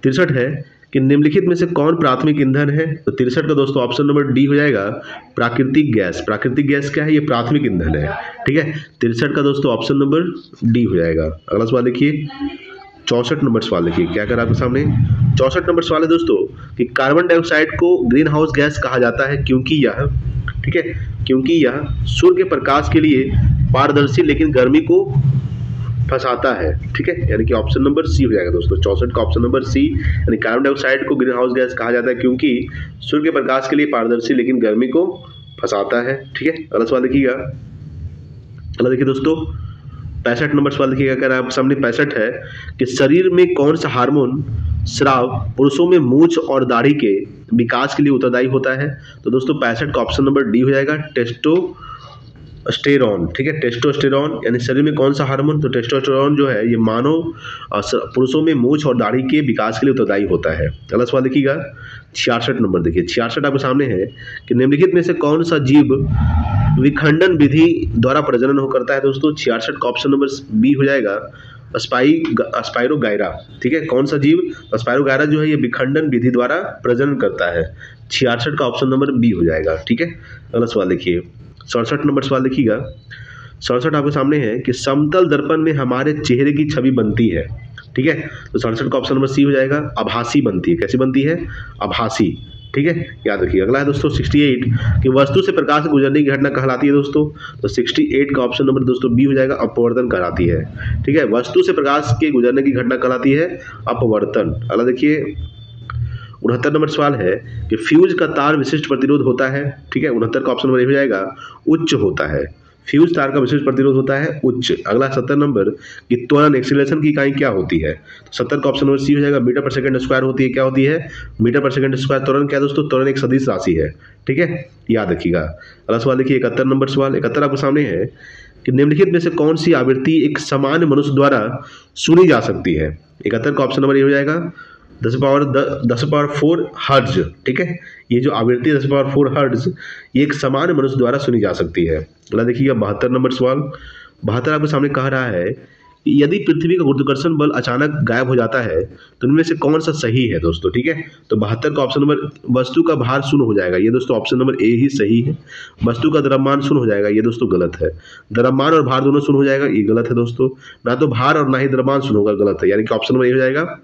63 है कि निम्नलिखित में से कौन प्राथमिक ईंधन है। तो 63 का दोस्तों ऑप्शन नंबर डी हो जाएगा, प्राकृतिक गैस। प्राकृतिक गैस क्या है, ये प्राथमिक ईंधन है। ठीक है, 63 का दोस्तों ऑप्शन नंबर डी हो जाएगा। अगला सवाल देखिए 64 नंबर सवाल। देखिए क्या कर रहा है आपके सामने, 64 नंबर सवाल है दोस्तों कि कार्बन डाइऑक्साइड को ग्रीन हाउस गैस कहा जाता है क्योंकि यह, ठीक है, क्योंकि यह सूर्य के प्रकाश के लिए पारदर्शी लेकिन गर्मी को फंसाता है। ठीक है, यानी कि ऑप्शन नंबर सी हो जाएगा दोस्तों। 64 का ऑप्शन नंबर सी, यानी कार्बन डाइऑक्साइड को ग्रीन हाउस गैस कहा जाता है क्योंकि सूर्य के प्रकाश के लिए पारदर्शी लेकिन गर्मी को फंसाता है। ठीक है, अगला सवाल देखिएगा। अगला देखिए दोस्तों 65 नंबर सवाल देखिएगा, कह रहा है आपके सामने 65 है कि शरीर में कौन सा हार्मोन स्राव पुरुषों में मूंछ और दाढ़ी के विकास के लिए उत्तरदायी होता है। तो दोस्तों 65 का ऑप्शन नंबर डी हो जाएगा, टेस्टोस्टेरॉन। ठीक है, टेस्टोस्टेरॉन, यानी शरीर में कौन सा हार्मोन, तो टेस्टोस्टेरॉन जो है ये मानव पुरुषों में मूंछ और दाढ़ी के विकास के लिए उत्तरदायी होता है। अगला सवाल देखिएगा 66 नंबर। देखिए 66 आपके सामने है कि निम्नलिखित में से कौन सा जीव विखंडन विधि द्वारा प्रजनन हो करता है। दोस्तों 66 का ऑप्शन नंबर बी हो जाएगा, स्पाइरोगायरा। ठीक है, कौन सा जीव, स्पाइरोगायरा जो है ये विखंडन विधि द्वारा प्रजनन करता है। 66 का ऑप्शन नंबर बी हो जाएगा। ठीक है, अगला सवाल देखिए 67 नंबर सवाल देखिएगा। 67 आपके सामने है कि समतल दर्पण में हमारे चेहरे की छवि बनती है। ठीक है, तो 67 का ऑप्शन नंबर सी हो जाएगा, आभासी बनती है। कैसी बनती है, आभासी। ठीक है, याद रखिए। अगला है दोस्तों 68 कि वस्तु से प्रकाश गुजरने की घटना कहलाती है दोस्तों। तो 68 का ऑप्शन नंबर दोस्तों बी हो जाएगा, अपवर्तन कहलाती है। ठीक है, वस्तु से प्रकाश के गुजरने की घटना कहलाती है अपवर्तन। अगला देखिए 69 नंबर सवाल है कि फ्यूज का तार विशिष्ट प्रतिरोध होता है। ठीक है, 69 का ऑप्शन नंबर हो जाएगा, उच्च होता है। फ्यूज तार का विशिष्ट प्रतिरोध होता है उच्च। अगला 70 नंबर कि त्वरण एक्सीलरेशन की इकाई क्या होती है। तो 70 का ऑप्शन नंबर सी हो जाएगा, मीटर पर सेकंड स्क्वायर होती है। क्या होती है, मीटर पर सेकंड स्क्वायर। त्वरण क्या है दोस्तों, त्वरण एक सदिश राशि है। ठीक है, याद रखिएगा। अगला सवाल देखिए 71 नंबर सवाल। 71 आपके सामने है कि निम्नलिखित में से कौन सी आवृत्ति एक सामान्य मनुष्य द्वारा सुनी जा सकती है। 71 का ऑप्शन नंबर ये हो जाएगा 10⁴ हर्ट्ज। ठीक है, ये जो आवृत्ति 10⁴ हर्ट्ज ये एक सामान्य मनुष्य द्वारा सुनी जा सकती है। अगला देखिएगा 72 नंबर सवाल। 72 आपके सामने कह रहा है कि यदि पृथ्वी का गुरुत्वाकर्षण बल अचानक गायब हो जाता है तो इनमें से कौन सा सही है दोस्तों। ठीक है, तो 72 का ऑप्शन नंबर, वस्तु का भार शून्य हो जाएगा। ये दोस्तों ऑप्शन नंबर ए ही सही है। वस्तु का द्रव्यमान शून्य हो जाएगा, ये दोस्तों गलत है। द्रव्यमान और भार दोनों शून्य हो जाएगा, ये गलत है दोस्तों। ना तो भार और ना ही द्रव्यमान शून्य होगा, गलत है। यानी कि ऑप्शन नंबर ए हो जाएगा,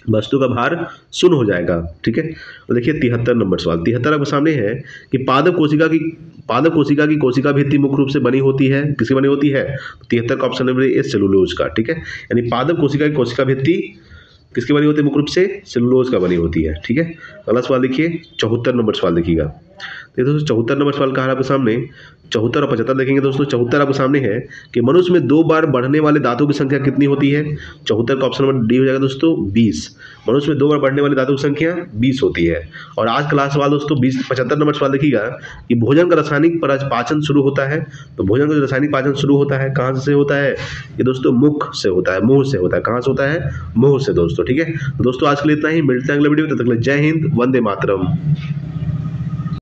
वस्तु का भार शून्य हो जाएगा। ठीक है, तो देखिए 73 नंबर सवाल। 73 आपके सामने है कि पादप कोशिका की कोशिका भित्ति मुख्य रूप से बनी होती है, किसकी बनी होती है। 73 का ऑप्शन नंबर ए, सेलुलोज का। ठीक है, यानी पादप कोशिका की कोशिका भित्ति किसकी बनी होती है? मुख्य रूप से सेलुलोज का बनी होती है। ठीक है, अगला सवाल देखिए, 74 नंबर सवाल देखिएगा। तो दोस्तों 74 नंबर सवाल कहा है आपके सामने, 74 और 75 देखेंगे दोस्तों। 74 आपके सामने है कि मनुष्य में 2 बार बढ़ने वाले दांतों की संख्या कितनी होती है? 74 का ऑप्शन नंबर डी हो जाएगा दोस्तों 20। मनुष्य में 2 बार बढ़ने वाले दांतों की संख्या 20 होती है। और आज का लास्ट सवाल दोस्तों 75 नंबर सवाल देखिएगा कि भोजन का रासायनिक पाचन शुरू होता है। तो भोजन का जो रासायनिक पाचन शुरू होता है कहाँ से होता है? ये दोस्तों मुख से होता है, मुंह से होता है। कहाँ से होता है? मुंह से दोस्तों। ठीक है, तो दोस्तों आज के लिए इतना ही, मिलते हैं अगले वीडियो में। तब तक के लिए जय हिंद, वंदे मातरम।